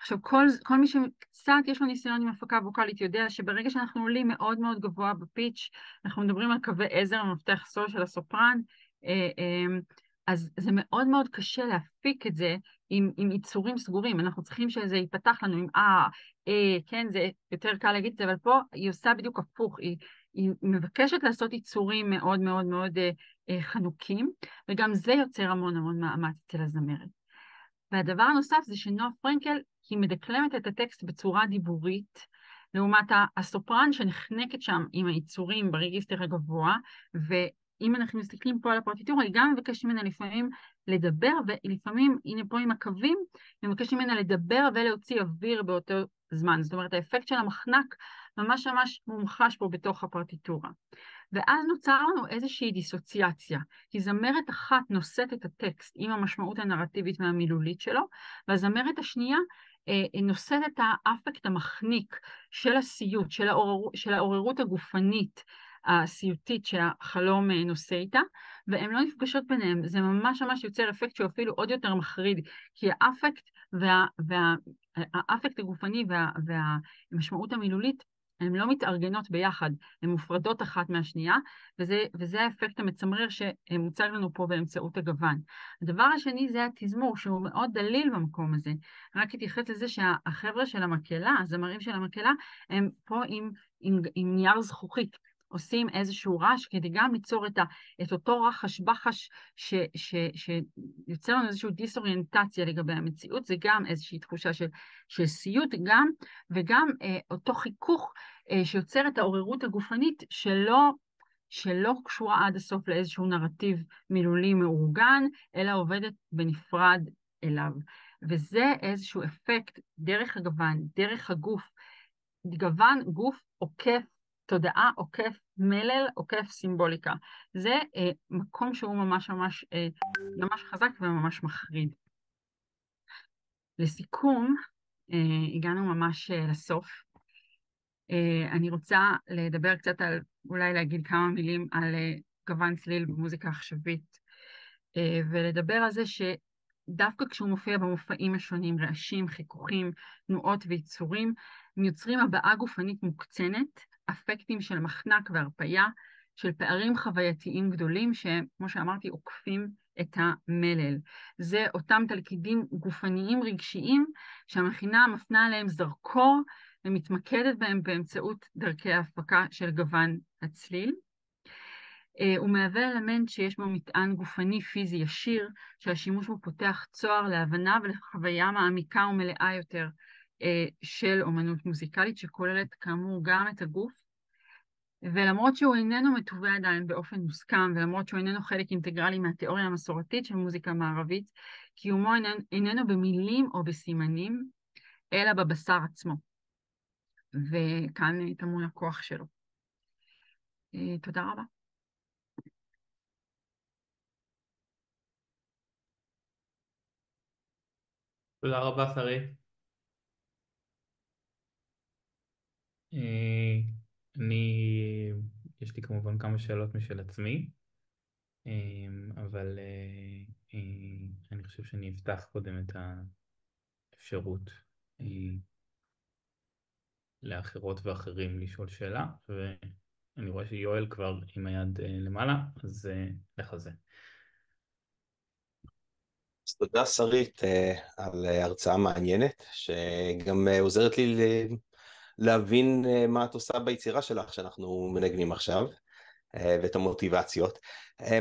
עכשיו, כל מי שקצת יש לו ניסיון עם הפקה ווקלית יודע שברגע שאנחנו עולים מאוד מאוד גבוה בפיץ', אנחנו מדברים על קווי עזר, המפתח סול של הסופרן, אז זה מאוד מאוד קשה להפיק את זה עם ייצורים סגורים. אנחנו צריכים שזה ייפתח לנו עם כן, זה יותר קל להגיד את זה, אבל פה היא עושה בדיוק הפוך, היא מבקשת לעשות ייצורים מאוד מאוד מאוד חנוקים, וגם זה יוצר המון המון מאמץ אצל הזמרת. והדבר הנוסף זה שנועה פרנקל היא מדקלמת את הטקסט בצורה דיבורית, לעומת הסופרן שנחנקת שם עם הייצורים ברגסטר הגבוה, ואם אנחנו מסתכלים פה על הפרטיטורה, היא גם מבקשת ממנה לפעמים לדבר, ולפעמים, הנה פה עם הקווים, היא מבקשת ממנה לדבר ולהוציא אוויר באותו זמן. זאת אומרת, האפקט של המחנק ממש ממש מומחש פה בתוך הפרטיטורה. ואז נוצר לנו איזושהי דיסוציאציה, כי זמרת אחת נושאת את הטקסט עם המשמעות הנרטיבית והמילולית שלו, והזמרת השנייה נושאת את האפקט המחניק של הסיוט, של העוררות הגופנית, הסיוטית שהחלום נושא איתה, והן לא נפגשות ביניהם. זה ממש ממש יוצר אפקט שהוא אפילו עוד יותר מחריד, כי האפקט האפקט הגופני והמשמעות המילולית הן לא מתארגנות ביחד, הן מופרדות אחת מהשנייה, וזה האפקט המצמרר שמוצג לנו פה באמצעות הגוון. הדבר השני זה התזמור, שהוא מאוד דליל במקום הזה. רק התייחס לזה שהחבר'ה של המקהלה, הזמרים של המקהלה, הם פה עם נייר זכוכית, עושים איזשהו רעש כדי גם ליצור את אותו רחש בחש שיוצר לנו איזושהי דיסאוריינטציה לגבי המציאות, זה גם איזושהי תחושה של סיוט גם, וגם אותו חיכוך שיוצר את העוררות הגופנית שלא קשורה עד הסוף לאיזשהו נרטיב מילולי מאורגן, אלא עובדת בנפרד אליו. וזה איזשהו אפקט דרך הגוון, דרך הגוף, גוון גוף עוקף תודעה, עוקף מלל, עוקף סימבוליקה. זה מקום שהוא ממש ממש ממש חזק וממש מחריד. לסיכום, הגענו ממש לסוף. אני רוצה לדבר קצת על, אולי להגיד כמה מילים על גוון צליל במוזיקה עכשווית, ולדבר על זה שדווקא כשהוא מופיע במופעים השונים, רעשים, חיכוכים, תנועות ויצורים, מיוצרים הבעה גופנית מוקצנת, אפקטים של מחנק והרפיה, של פערים חווייתיים גדולים, שכמו שאמרתי, עוקפים את המלל. זה אותם תלכידים גופניים רגשיים, שהמכינה מפנה עליהם זרקור, ומתמקדת בהם באמצעות דרכי ההפקה של גוון הצליל. הוא מהווה אלמנט שיש בו מטען גופני פיזי ישיר, שהשימוש בו פותח צוהר להבנה ולחוויה מעמיקה ומלאה יותר של אומנות מוזיקלית, שכוללת כאמור גם את הגוף, ולמרות שהוא איננו מתווה עדיין באופן מוסכם, ולמרות שהוא איננו חלק אינטגרלי מהתיאוריה המסורתית של מוזיקה מערבית, קיומו איננו במילים או בסימנים, אלא בבשר עצמו. וכאן טמון הכוח שלו. תודה רבה. תודה רבה, שרית. יש לי כמובן כמה שאלות משל עצמי, אבל אני חושב שאני אפתח קודם את האפשרות לאחרות ואחרים לשאול שאלה, ואני רואה שיואל כבר עם היד למעלה, אז לך על זה. אז תודה שרית על הרצאה מעניינת, שגם עוזרת לי להבין מה את עושה ביצירה שלך שאנחנו מנגנים עכשיו, ואת המוטיבציות.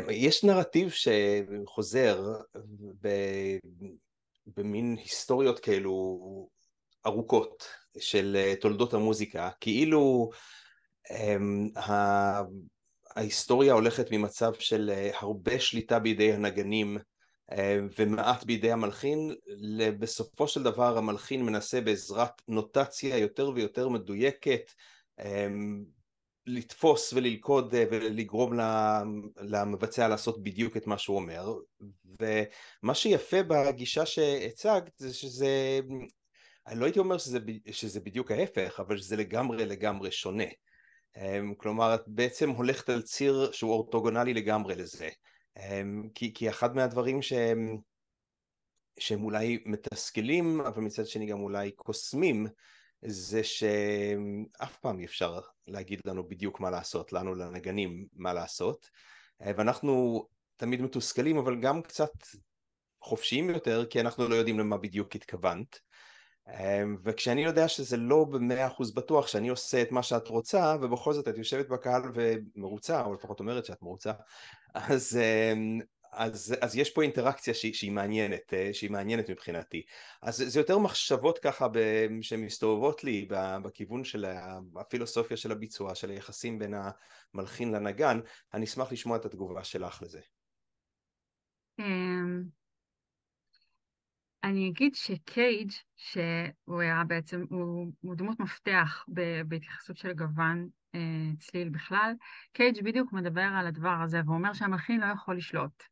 יש נרטיב שחוזר במין היסטוריות כאלו ארוכות של תולדות המוזיקה, כאילו ההיסטוריה הולכת ממצב של הרבה שליטה בידי הנגנים ומעט בידי המלחין, בסופו של דבר המלחין מנסה בעזרת נוטציה יותר ויותר מדויקת לתפוס וללכוד ולגרום למבצע לעשות בדיוק את מה שהוא אומר. ומה שיפה בגישה שהצגת זה שזה, אני לא הייתי אומר שזה בדיוק ההפך, אבל שזה לגמרי שונה. כלומר, את בעצם הולכת על ציר שהוא אורתוגונלי לגמרי לזה. כי אחד מהדברים שהם אולי מתסכלים, אבל מצד שני גם אולי קוסמים, זה שאף פעם אי אפשר להגיד לנו בדיוק מה לעשות, לנו לנגנים מה לעשות, ואנחנו תמיד מתוסכלים, אבל גם קצת חופשיים יותר, כי אנחנו לא יודעים למה בדיוק התכוונת, וכשאני יודע שזה לא ב100% בטוח שאני עושה את מה שאת רוצה, ובכל זאת את יושבת בקהל ומרוצה, או לפחות אומרת שאת מרוצה, אז יש פה אינטראקציה שהיא מעניינת מבחינתי. אז זה יותר מחשבות ככה שמסתובבות לי בכיוון של הפילוסופיה של הביצוע, של היחסים בין המלחין לנגן. אני אשמח לשמוע את התגובה שלך לזה. אני אגיד שקייג', שהוא היה בעצם, הוא דמות מפתח בהתייחסות של גוון צליל בכלל, קייג' בדיוק מדבר על הדבר הזה, והוא אומר שהמלחין לא יכול לשלוט.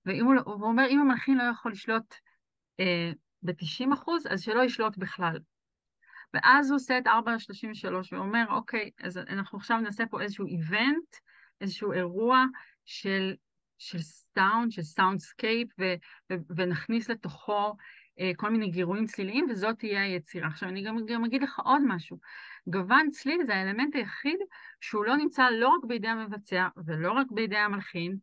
והוא אומר, אם המלחין לא יכול לשלוט ב-90%, אז שלא ישלוט בכלל. ואז הוא עושה את 4-33, והוא אומר, אוקיי, אז אנחנו עכשיו נעשה פה איזשהו איבנט, איזשהו אירוע של סאונד, של סאונדסקייפ, ונכניס לתוכו כל מיני גירויים צליליים, וזאת תהיה היצירה. עכשיו, אני גם אגיד לך עוד משהו. גוון צליל זה האלמנט היחיד שהוא לא נמצא לא רק בידי המבצע, ולא רק בידי המלחין,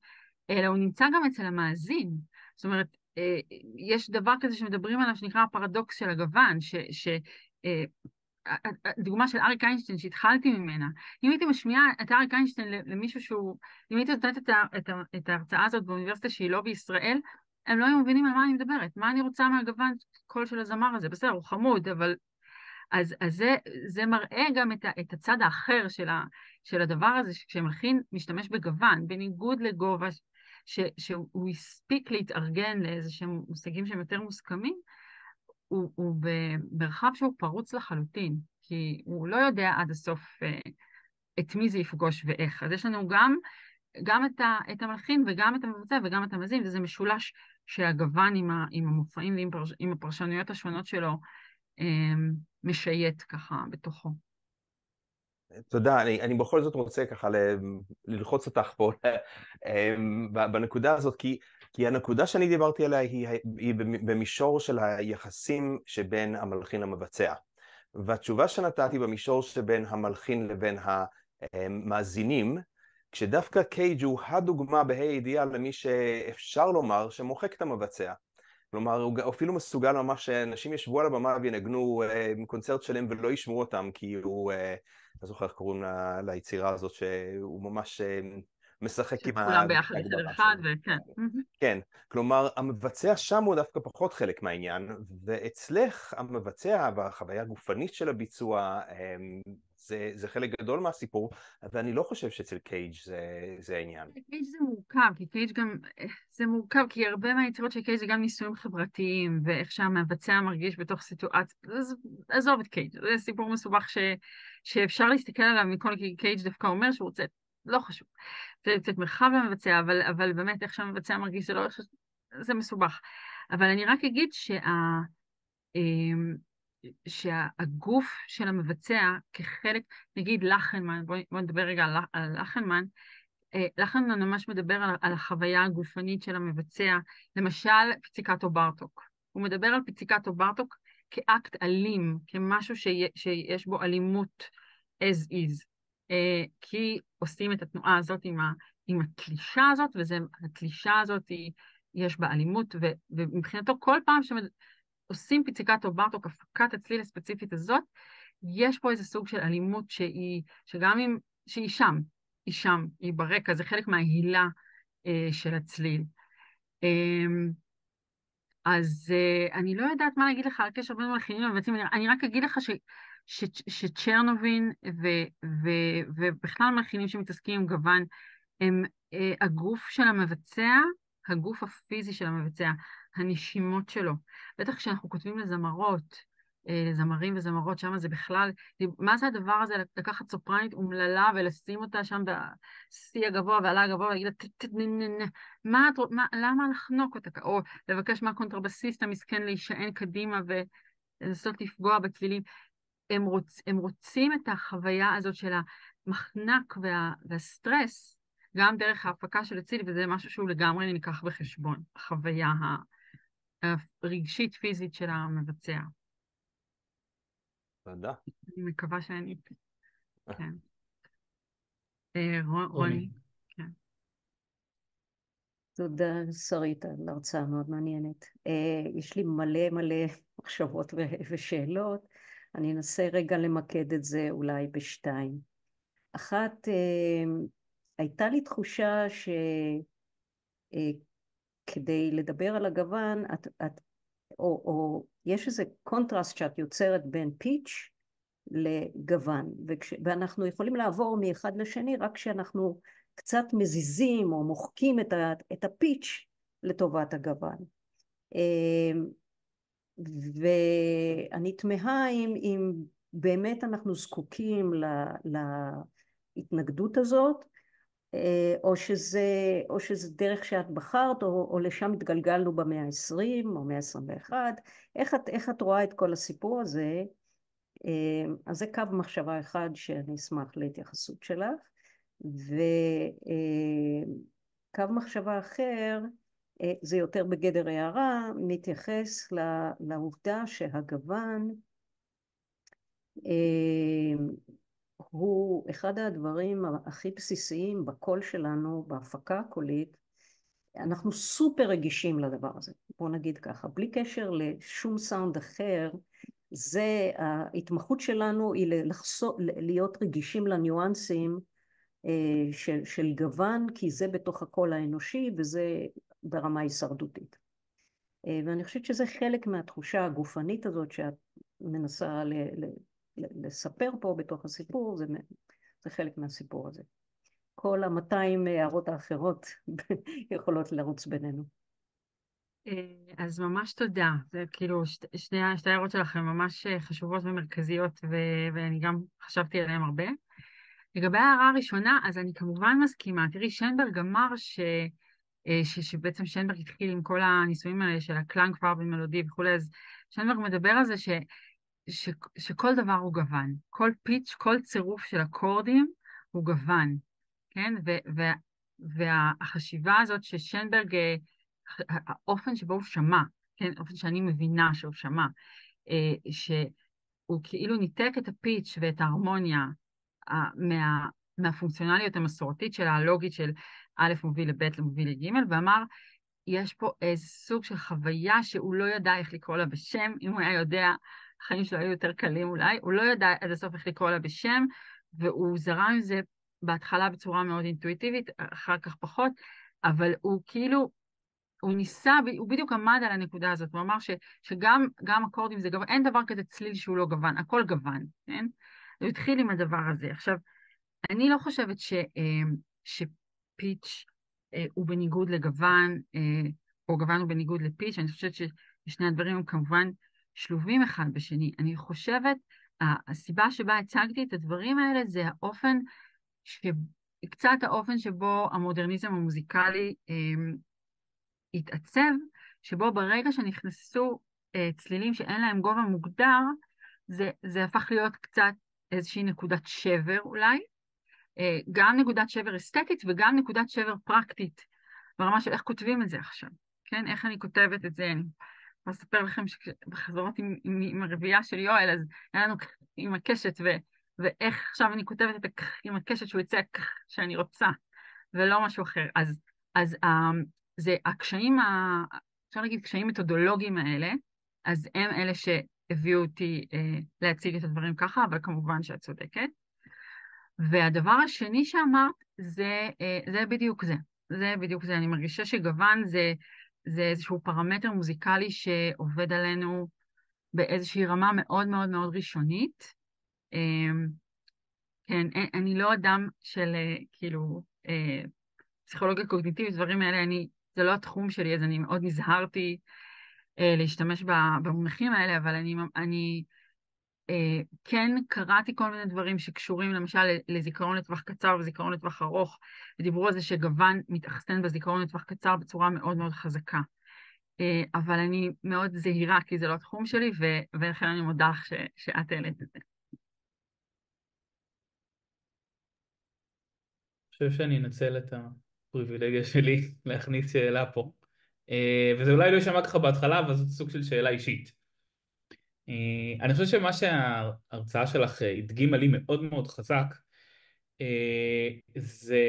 אלא הוא נמצא גם אצל המאזין. זאת אומרת, יש דבר כזה שמדברים עליו שנקרא הפרדוקס של הגוון, דוגמה של אריק איינשטיין שהתחלתי ממנה. אם הייתי משמיעה את אריק איינשטיין למישהו שהוא, אם הייתי נותנת את ההרצאה הזאת באוניברסיטה שהיא לא בישראל, הם לא היו מבינים על מה אני מדברת, מה אני רוצה מהגוון קול של הזמר הזה. בסדר, הוא חמוד, אבל אז זה מראה גם את הצד האחר של הדבר הזה, כשמלחין משתמש בגוון, בניגוד לגובה, שהוא הספיק להתארגן לאיזה שהם מושגים שהם יותר מוסכמים, הוא במרחב שהוא פרוץ לחלוטין, כי הוא לא יודע עד הסוף את מי זה יפגוש ואיך. אז יש לנו גם את המלחין וגם את המבצע וגם את המאזין, וזה משולש שהגוון עם המופעים ועם הפרשנויות השונות שלו משייט ככה בתוכו. תודה, אני בכל זאת רוצה ככה ללחוץ אותך פה בנקודה הזאת, כי הנקודה שאני דיברתי עליה היא במישור של היחסים שבין המלחין למבצע. והתשובה שנתתי במישור שבין המלחין לבין המאזינים, כשדווקא קייג' הוא הדוגמה בה"א הידיעה למי שאפשר לומר שמוחק את המבצע. כלומר, הוא אפילו מסוגל ממש שאנשים ישבו על הבמה וינגנו קונצרט שלם ולא ישמעו אותם, כי הוא, לא זוכר איך קוראים ליצירה הזאת, שהוא ממש משחק עם כולם ביחד אחד אחד, וכן. כן, כלומר, המבצע שם הוא דווקא פחות חלק מהעניין, ואצלך המבצע בחוויה הגופנית של הביצוע, זה חלק גדול מהסיפור, ואני לא חושב שאצל קייג' זה העניין. קייג' זה מורכב, כי קייג' גם, זה מורכב, כי הרבה מהיצירות של קייג' זה גם ניסויים חברתיים, ואיך שהמבצע מרגיש בתוך סיטואציה, עזוב את קייג', זה סיפור מסובך שאפשר להסתכל עליו מכל, כי קייג' דווקא אומר שהוא רוצה, לא חשוב, זה קצת מרחב למבצע, אבל באמת איך שהמבצע מרגיש זה מסובך. אבל אני רק אגיד שהגוף של המבצע כחלק, נגיד לחנמן, בוא נדבר רגע על לחנמן, לחנמן ממש מדבר על החוויה הגופנית של המבצע, למשל פיציקטו בארטוק. הוא מדבר על פיציקטו בארטוק כאקט אלים, כמשהו שיש בו אלימות as is, כי עושים את התנועה הזאת עם התלישה הזאת, והתלישה הזאת יש בה אלימות, ומבחינתו כל פעם עושים פיציקטו בארטוק, הפקת הצליל הספציפית הזאת, יש פה איזה סוג של אלימות שגם אם, שהיא שם, היא ברקע, זה חלק מההילה של הצליל. אז אני לא יודעת מה להגיד לך על קשר בין מלחינים למבצעים, אני רק אגיד לך שצ'רנובין ובכלל מלחינים שמתעסקים עם גוון, הם הגוף של המבצע, הגוף הפיזי של המבצע, הנשימות שלו. בטח כשאנחנו כותבים לזמרות, לזמרים וזמרות, שם זה בכלל, מה זה הדבר הזה לקחת סופרנית אומללה ולשים אותה שם בשיא הגבוה ועלה הגבוה ולהגיד לה, למה לחנוק אותה? או לבקש מהקונטרבסיסט המסכן להישען קדימה ולנסות לפגוע בצלילים. הם רוצים את החוויה הזאת של המחנק והסטרס, גם דרך ההפקה של הציל, וזה משהו שהוא לגמרי ניקח בחשבון, החוויה הרגשית פיזית של המבצע. תודה. אני מקווה שאני... כן. רוני. כן. תודה, שרית, על הרצאה מאוד מעניינת. יש לי מלא מחשבות ושאלות. אני אנסה רגע למקד את זה אולי בשתיים. אחת, הייתה לי תחושה שכדי לדבר על הגוון, או יש איזה קונטרסט שאת יוצרת בין פיץ' לגוון, ואנחנו יכולים לעבור מאחד לשני רק כשאנחנו קצת מזיזים או מוחקים את הפיץ' לטובת הגוון. ואני תמהה אם באמת אנחנו זקוקים להתנגדות הזאת, או שזה דרך שאת בחרת, או לשם התגלגלנו במאה ה-20 או מאה ה-21. איך את רואה את כל הסיפור הזה? אז זה קו מחשבה אחד שאני אשמח להתייחסות שלך, וקו מחשבה אחר, זה יותר בגדר הערה, מתייחס לעובדה שהגוון הוא אחד הדברים הכי בסיסיים בקול שלנו, בהפקה הקולית. אנחנו סופר רגישים לדבר הזה, בוא נגיד ככה, בלי קשר לשום סאונד אחר. זה ההתמחות שלנו היא להיות רגישים לניואנסים של גוון, כי זה בתוך הקול האנושי וזה ברמה הישרדותית. ואני חושבת שזה חלק מהתחושה הגופנית הזאת שאת מנסה לספר פה בתוך הסיפור, זה חלק מהסיפור הזה. כל 200 הערות האחרות יכולות לרוץ בינינו. אז ממש תודה. זה כאילו שתי הערות שלכם ממש חשובות ומרכזיות, ואני גם חשבתי עליהן הרבה. לגבי ההערה הראשונה, אז אני כמובן מסכימה. תראי, שנברג אמר שבעצם שנברג התחיל עם כל הניסויים האלה של הקלנג פארב מלודי וכולי, אז שנברג מדבר על זה שכל דבר הוא גוון. כל פיץ', כל צירוף של אקורדים הוא גוון, כן? והחשיבה הזאת ששנברג, האופן שבו הוא שמע, כן? האופן שאני מבינה שהוא שמע, שהוא כאילו ניתק את הפיץ' ואת ההרמוניה מהפונקציונליות המסורתית של הלוגית של א' מוביל לב' למוביל לג', ואמר, יש פה איזה סוג של חוויה שהוא לא ידע איך לקרוא לה בשם. אם הוא היה יודע, החיים שלו היו יותר קלים אולי, הוא לא ידע עד הסוף איך לקרוא לה בשם, והוא זרם עם זה בהתחלה בצורה מאוד אינטואיטיבית, אחר כך פחות, אבל הוא כאילו, הוא ניסה, הוא בדיוק עמד על הנקודה הזאת, הוא אמר שגם אקורדים זה גוון, אין דבר כזה צליל שהוא לא גוון, הכל גוון, כן? הוא התחיל עם הדבר הזה. עכשיו, אני לא חושבת שפיץ' הוא בניגוד לגוון, או גוון הוא בניגוד לפיץ', אני חושבת ששני הדברים הם כמובן שלובים אחד בשני. אני חושבת, הסיבה שבה הצגתי את הדברים האלה זה האופן, קצת האופן שבו המודרניזם המוזיקלי התעצב, שבו ברגע שנכנסו צלילים שאין להם גובה מוגדר, זה הפך להיות קצת איזושהי נקודת שבר אולי, גם נקודת שבר אסתטית וגם נקודת שבר פרקטית, ברמה של איך כותבים את זה עכשיו, כן? איך אני כותבת את זה, אני אספר לכם שבחזרות עם הרביעייה של יואל, אז היה לנו עם הקשת, ואיך עכשיו אני כותבת את עם הקשת שהוא יצא שאני רוצה, ולא משהו אחר. אז זה הקשיים, אפשר להגיד קשיים מתודולוגיים האלה, אז הם אלה שהביאו אותי להציג את הדברים ככה, אבל כמובן שאת צודקת. והדבר השני שאמרת, זה בדיוק זה. זה בדיוק זה. אני מרגישה שגוון זה איזשהו פרמטר מוזיקלי שעובד עלינו באיזושהי רמה מאוד מאוד מאוד ראשונית. כן, אני לא אדם של כאילו פסיכולוגיה קוגניטיבית, דברים האלה, זה לא התחום שלי, אז אני מאוד נזהרתי להשתמש במונחים האלה, אבל אני כן קראתי כל מיני דברים שקשורים למשל לזיכרון לטווח קצר וזיכרון לטווח ארוך, ודיברו על זה שגוון מתאחסן בזיכרון לטווח קצר בצורה מאוד מאוד חזקה. אבל אני מאוד זהירה, כי זה לא התחום שלי, ולכן אני מודה לך שאת העלית את זה. אני חושב שאני אנצל את הפריבילגיה שלי להכניס שאלה פה. וזה אולי לא יישמע ככה בהתחלה, אבל זאת סוג של שאלה אישית. אני חושב שמה שההרצאה שלך הדגימה לי מאוד מאוד חזק, זה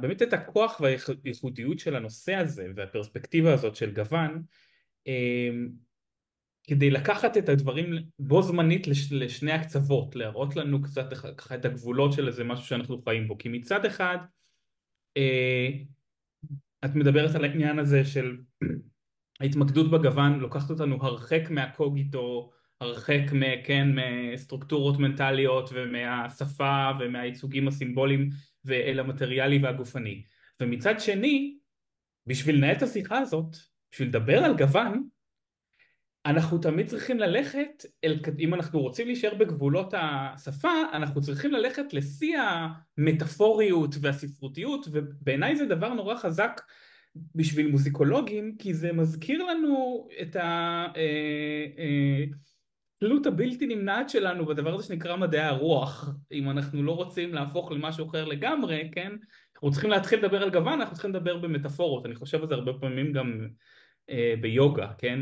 באמת את הכוח והייחודיות של הנושא הזה, והפרספקטיבה הזאת של גוון, כדי לקחת את הדברים בו זמנית לשני הקצוות, להראות לנו קצת ככה את הגבולות של איזה משהו שאנחנו חיים בו. כי מצד אחד, את מדברת על העניין הזה של ההתמקדות בגוון, לוקחת אותנו הרחק מהקוגיטו, הרחק מסטרוקטורות מנטליות ומהשפה ומהייצוגים הסימבוליים ואל המטריאלי והגופני. ומצד שני, בשביל לנהל את השיחה הזאת, בשביל לדבר על גוון, אנחנו תמיד צריכים ללכת, אם אנחנו רוצים להישאר בגבולות השפה, אנחנו צריכים ללכת לשיא המטאפוריות והספרותיות, ובעיניי זה דבר נורא חזק בשביל מוזיקולוגים, כי זה מזכיר לנו את התלות הבלתי נמנעת שלנו בדבר הזה שנקרא מדעי הרוח. אם אנחנו לא רוצים להפוך למשהו אחר לגמרי, כן? אנחנו צריכים להתחיל לדבר על גוון, אנחנו צריכים לדבר במטאפורות. אני חושב על זה הרבה פעמים גם ביוגה, כן?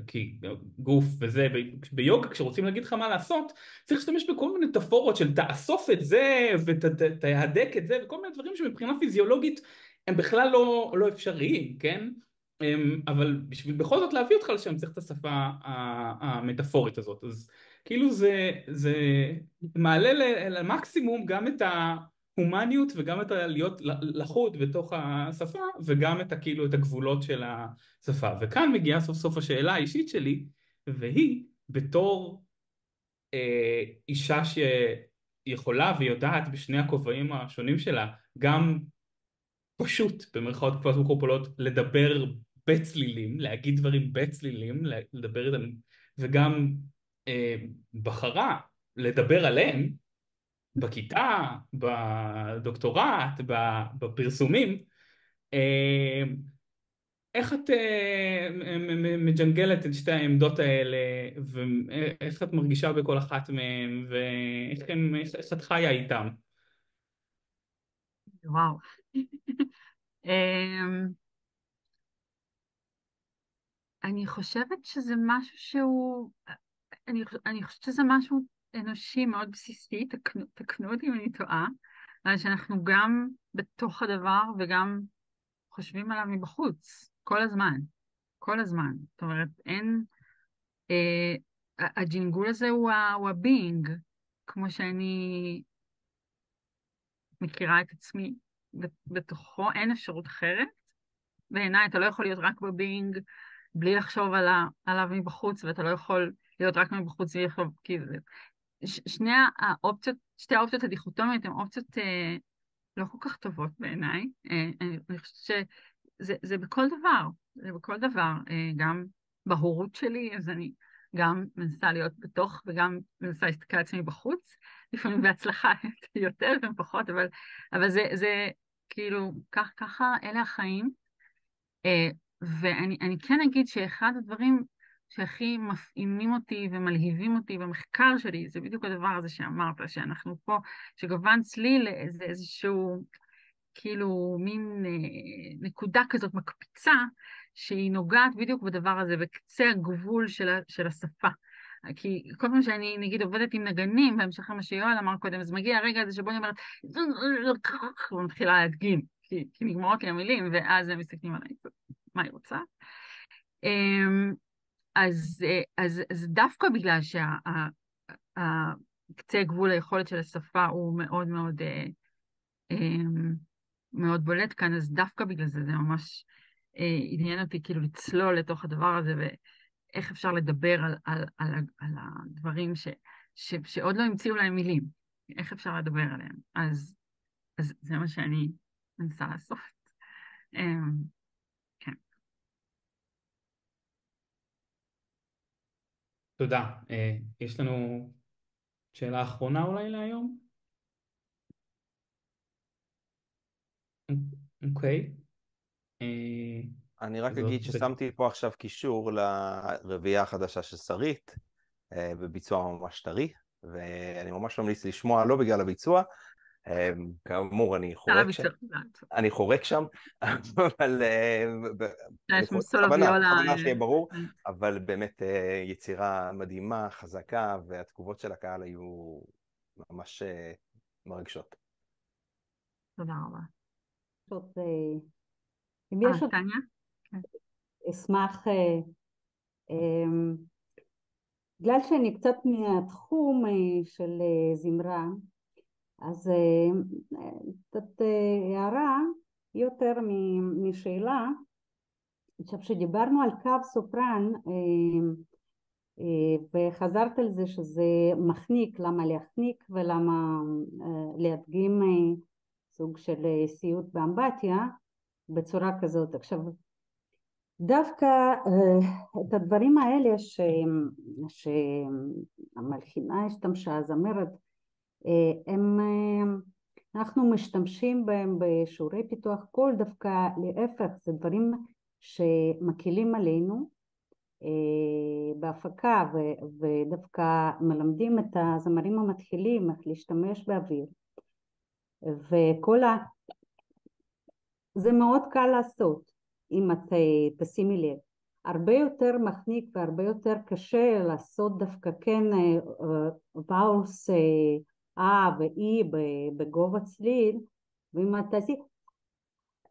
כי גוף וזה, ביוגה כשרוצים להגיד לך מה לעשות, צריך להשתמש בכל מיני מטאפורות של תאסוף את זה ותהדק את זה, וכל מיני דברים שמבחינה פיזיולוגית הם בכלל לא אפשריים, כן? אבל בשביל בכל זאת להביא אותך לשם צריך את השפה המטאפורית הזאת. אז כאילו זה מעלה למקסימום גם את ההומניות וגם את להיות לחוד בתוך השפה, וגם את כאילו את הגבולות של השפה. וכאן מגיעה סוף סוף השאלה האישית שלי, והיא בתור אישה שיכולה ויודעת בשני הכובעים השונים שלה, גם פשוט במרכאות כפולות ומכופלות לדבר בצלילים, להגיד דברים בצלילים, לדבר איתם, וגם בחרה לדבר עליהם בכיתה, בדוקטורט, בפרסומים. איך את מג'נגלת את שתי העמדות האלה, ואיך את מרגישה בכל אחת מהן, ואיך את חיה איתם? וואו. אני חושבת שזה משהו שהוא, אני חושבת שזה משהו אנושי מאוד בסיסי, תקנו אותי אם אני טועה, אבל שאנחנו גם בתוך הדבר וגם חושבים עליו מבחוץ, כל הזמן, כל הזמן. זאת אומרת, אין, הג'ינגול הזה הוא הבינג, כמו שאני מכירה את עצמי בתוכו, אין אפשרות אחרת. בעיניי אתה לא יכול להיות רק בבינג בלי לחשוב עליו מבחוץ, ואתה לא יכול להיות רק מבחוץ בלי לחשוב, כי שתי האופציות הדיכוטומיות הן אופציות לא כל כך טובות בעיניי. אני חושבת שזה בכל דבר, זה בכל דבר, גם בהורות שלי, אז אני גם מנסה להיות בתוך וגם מנסה להסתכל על עצמי בחוץ, לפעמים בהצלחה יותר ופחות, אבל זה כאילו, ככה אלה החיים. ואני כן אגיד שאחד הדברים שהכי מפעימים אותי ומלהיבים אותי במחקר שלי, זה בדיוק הדבר הזה שאמרת, שאנחנו פה, שגוון צליל זה איזשהו, כאילו, מין נקודה כזאת מקפיצה, שהיא נוגעת בדיוק בדבר הזה, בקצה הגבול של השפה. כי כל פעם שאני, נגיד, עובדת עם נגנים, בהמשך למה שיואל אמר קודם, אז מגיע הרגע הזה שבו אני אומרת, ומתחילה להדגים, כי נגמרות לי המילים, ואז הם מסתכלים עליי, מה היא רוצה? אז דווקא בגלל קצה גבול היכולת של השפה הוא מאוד מאוד מאוד בולט כאן, אז דווקא בגלל זה ממש עניין אותי כאילו לצלול לתוך הדבר הזה, ואיך אפשר לדבר על הדברים שעוד לא המציאו להם מילים, איך אפשר לדבר עליהם. אז זה מה שאני מנסה לעשות. כן. תודה. יש לנו שאלה אחרונה אולי להיום? אוקיי. אני רק אגיד ששמתי פה עכשיו קישור לרביעייה החדשה של שרית, בביצוע ממש טרי, ואני ממש ממליץ לשמוע, לא בגלל הביצוע, כאמור אני חורק שם, אבל בכוונה שיהיה ברור, אבל באמת יצירה מדהימה, חזקה, והתגובות של הקהל היו ממש מרגשות. תודה רבה. אם יש עוד... אשמח, בגלל שאני קצת מהתחום של זמרה, אז קצת הערה יותר משאלה. עכשיו שדיברנו על קו סופרן וחזרת על זה שזה מחניק, למה להחניק ולמה להדגים סוג של סיוט באמבטיה בצורה כזאת. עכשיו דווקא את הדברים האלה שהמלחינה השתמשה, הזמרת, אנחנו משתמשים בהם בשיעורי פיתוח קול, דווקא להפך, זה דברים שמקילים עלינו בהפקה, ודווקא מלמדים את הזמרים המתחילים איך להשתמש באוויר, זה מאוד קל לעשות, אם את תשימי לב. הרבה יותר מחניק והרבה יותר קשה לעשות דווקא כן ואוס ואי בגובה צליל, ואם את תעשי,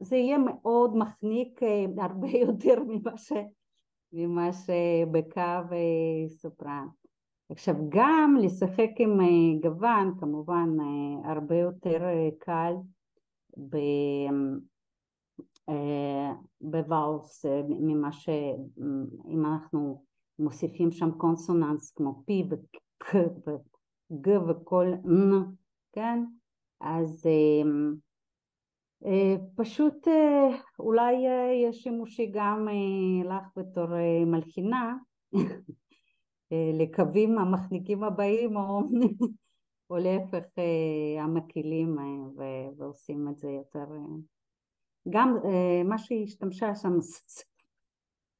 זה יהיה מאוד מחניק הרבה יותר ממה שבקו סופרן. עכשיו גם לשחק עם גוון כמובן הרבה יותר קל בוואוס ממה שאם אנחנו מוסיפים שם קונסוננס כמו פי וק וג' וכל נ, כן? אז פשוט אולי יש שימושי גם לך בתור מלחינה לקווים המחניקים הבאים או להפך המקילים ועושים את זה יותר גם מה שהשתמשה שם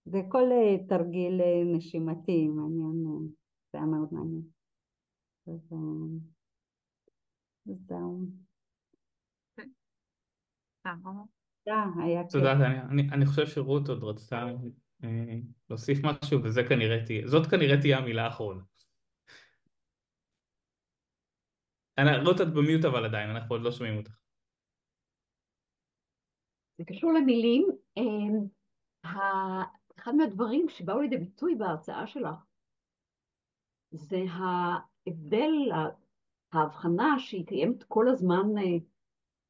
זה כל תרגיל נשימתי מעניין, זה היה מאוד מעניין. זהו. תודה, אני חושב שרות עוד רצתה להוסיף משהו, זאת כנראה תהיה המילה האחרונה. רות, את במיוט אבל עדיין, אנחנו עוד לא שומעים אותך. זה קשור למילים. אחד מהדברים שבאו לידי ביטוי בהרצאה שלך, זה ההבדל, ההבחנה שהיא קיימת כל הזמן,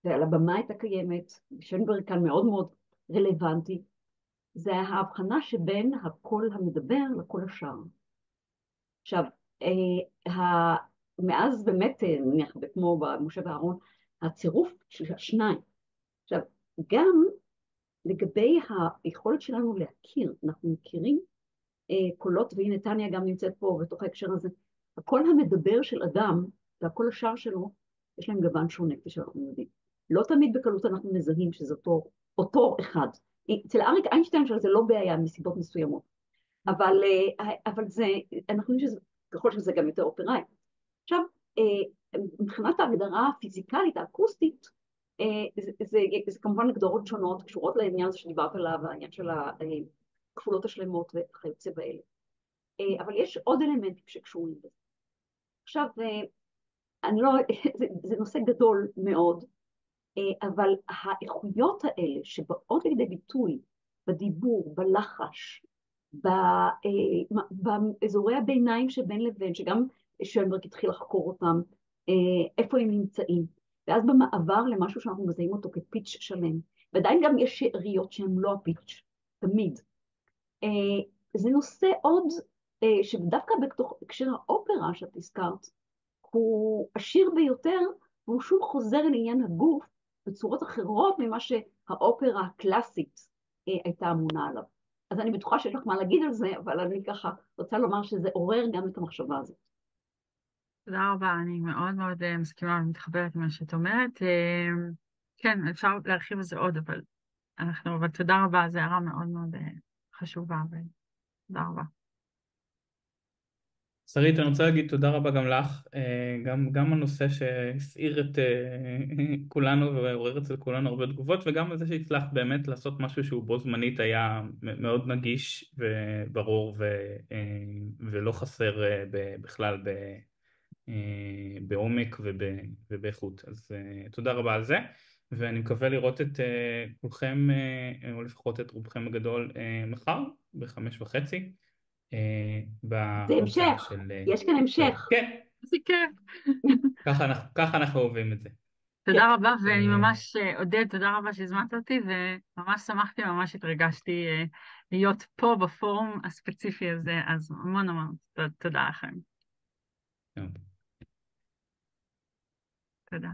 ועל הבמה הייתה קיימת, שנברג כאן מאוד מאוד רלוונטי, זה ההבחנה שבין הקול המדבר לקול השר. עכשיו, מאז באמת, נניח כמו במשה ואהרון, הצירוף של השניים. עכשיו, גם לגבי היכולת שלנו להכיר, אנחנו מכירים קולות, והנה טניה גם נמצאת פה בתוך ההקשר הזה, הקול המדבר של אדם והקול השר שלו, יש להם גוון שונה כפי שאנחנו יודעים. לא תמיד בקלות אנחנו מזהים שזה אותו אחד. אצל אריק איינשטיין זה לא בעיה מסיבות מסוימות, אבל זה, אנחנו יודעים ככל שזה גם יותר אופראי. עכשיו, מבחינת ההגדרה הפיזיקלית, האקוסטית, זה כמובן הגדרות שונות, קשורות לעניין הזה שדיברת עליו, העניין של הכפולות השלמות וכיוצא באלה. אבל יש עוד אלמנטים שקשורים בזה. עכשיו, זה נושא גדול מאוד, אבל האיכויות האלה שבאות לידי ביטוי בדיבור, בלחש, באזורי הביניים שבין לבין, שגם שוינברג התחיל לחקור אותם, איפה הם נמצאים, ואז במעבר למשהו שאנחנו מזהים אותו כפיץ' שלם, ועדיין גם יש שאריות שהן לא הפיץ', תמיד. זה נושא עוד שדווקא בתוך הקשר האופרה שאת הזכרת, הוא עשיר ביותר, והוא שוב חוזר לעניין הגוף בצורות אחרות ממה שהאופרה הקלאסית הייתה אמונה עליו. אז אני בטוחה שיש לך מה להגיד על זה, אבל אני ככה רוצה לומר שזה עורר גם את המחשבה הזאת. תודה רבה, אני מאוד מאוד מסכימה ומתחברת עם מה שאת אומרת. כן, אפשר להרחיב על זה עוד, אבל תודה רבה, זו הערה מאוד מאוד חשובה, ותודה רבה. שרית, אני רוצה להגיד תודה רבה גם לך, גם הנושא שהסעיר את כולנו ועורר אצל כולנו הרבה תגובות, וגם על זה שהצלחת באמת לעשות משהו שהוא בו זמנית היה מאוד נגיש וברור ולא חסר בכלל בעומק ובאיכות. אז תודה רבה על זה, ואני מקווה לראות את כולכם, או לפחות את רובכם הגדול, מחר ב-5:30. זה המשך, יש כאן המשך. כן. זה כיף. ככה אנחנו אוהבים את זה. תודה רבה, ואני ממש, עודד, תודה רבה שהזמנת אותי, וממש שמחתי, ממש התרגשתי להיות פה בפורום הספציפי הזה, אז המון תודה לכם. תודה.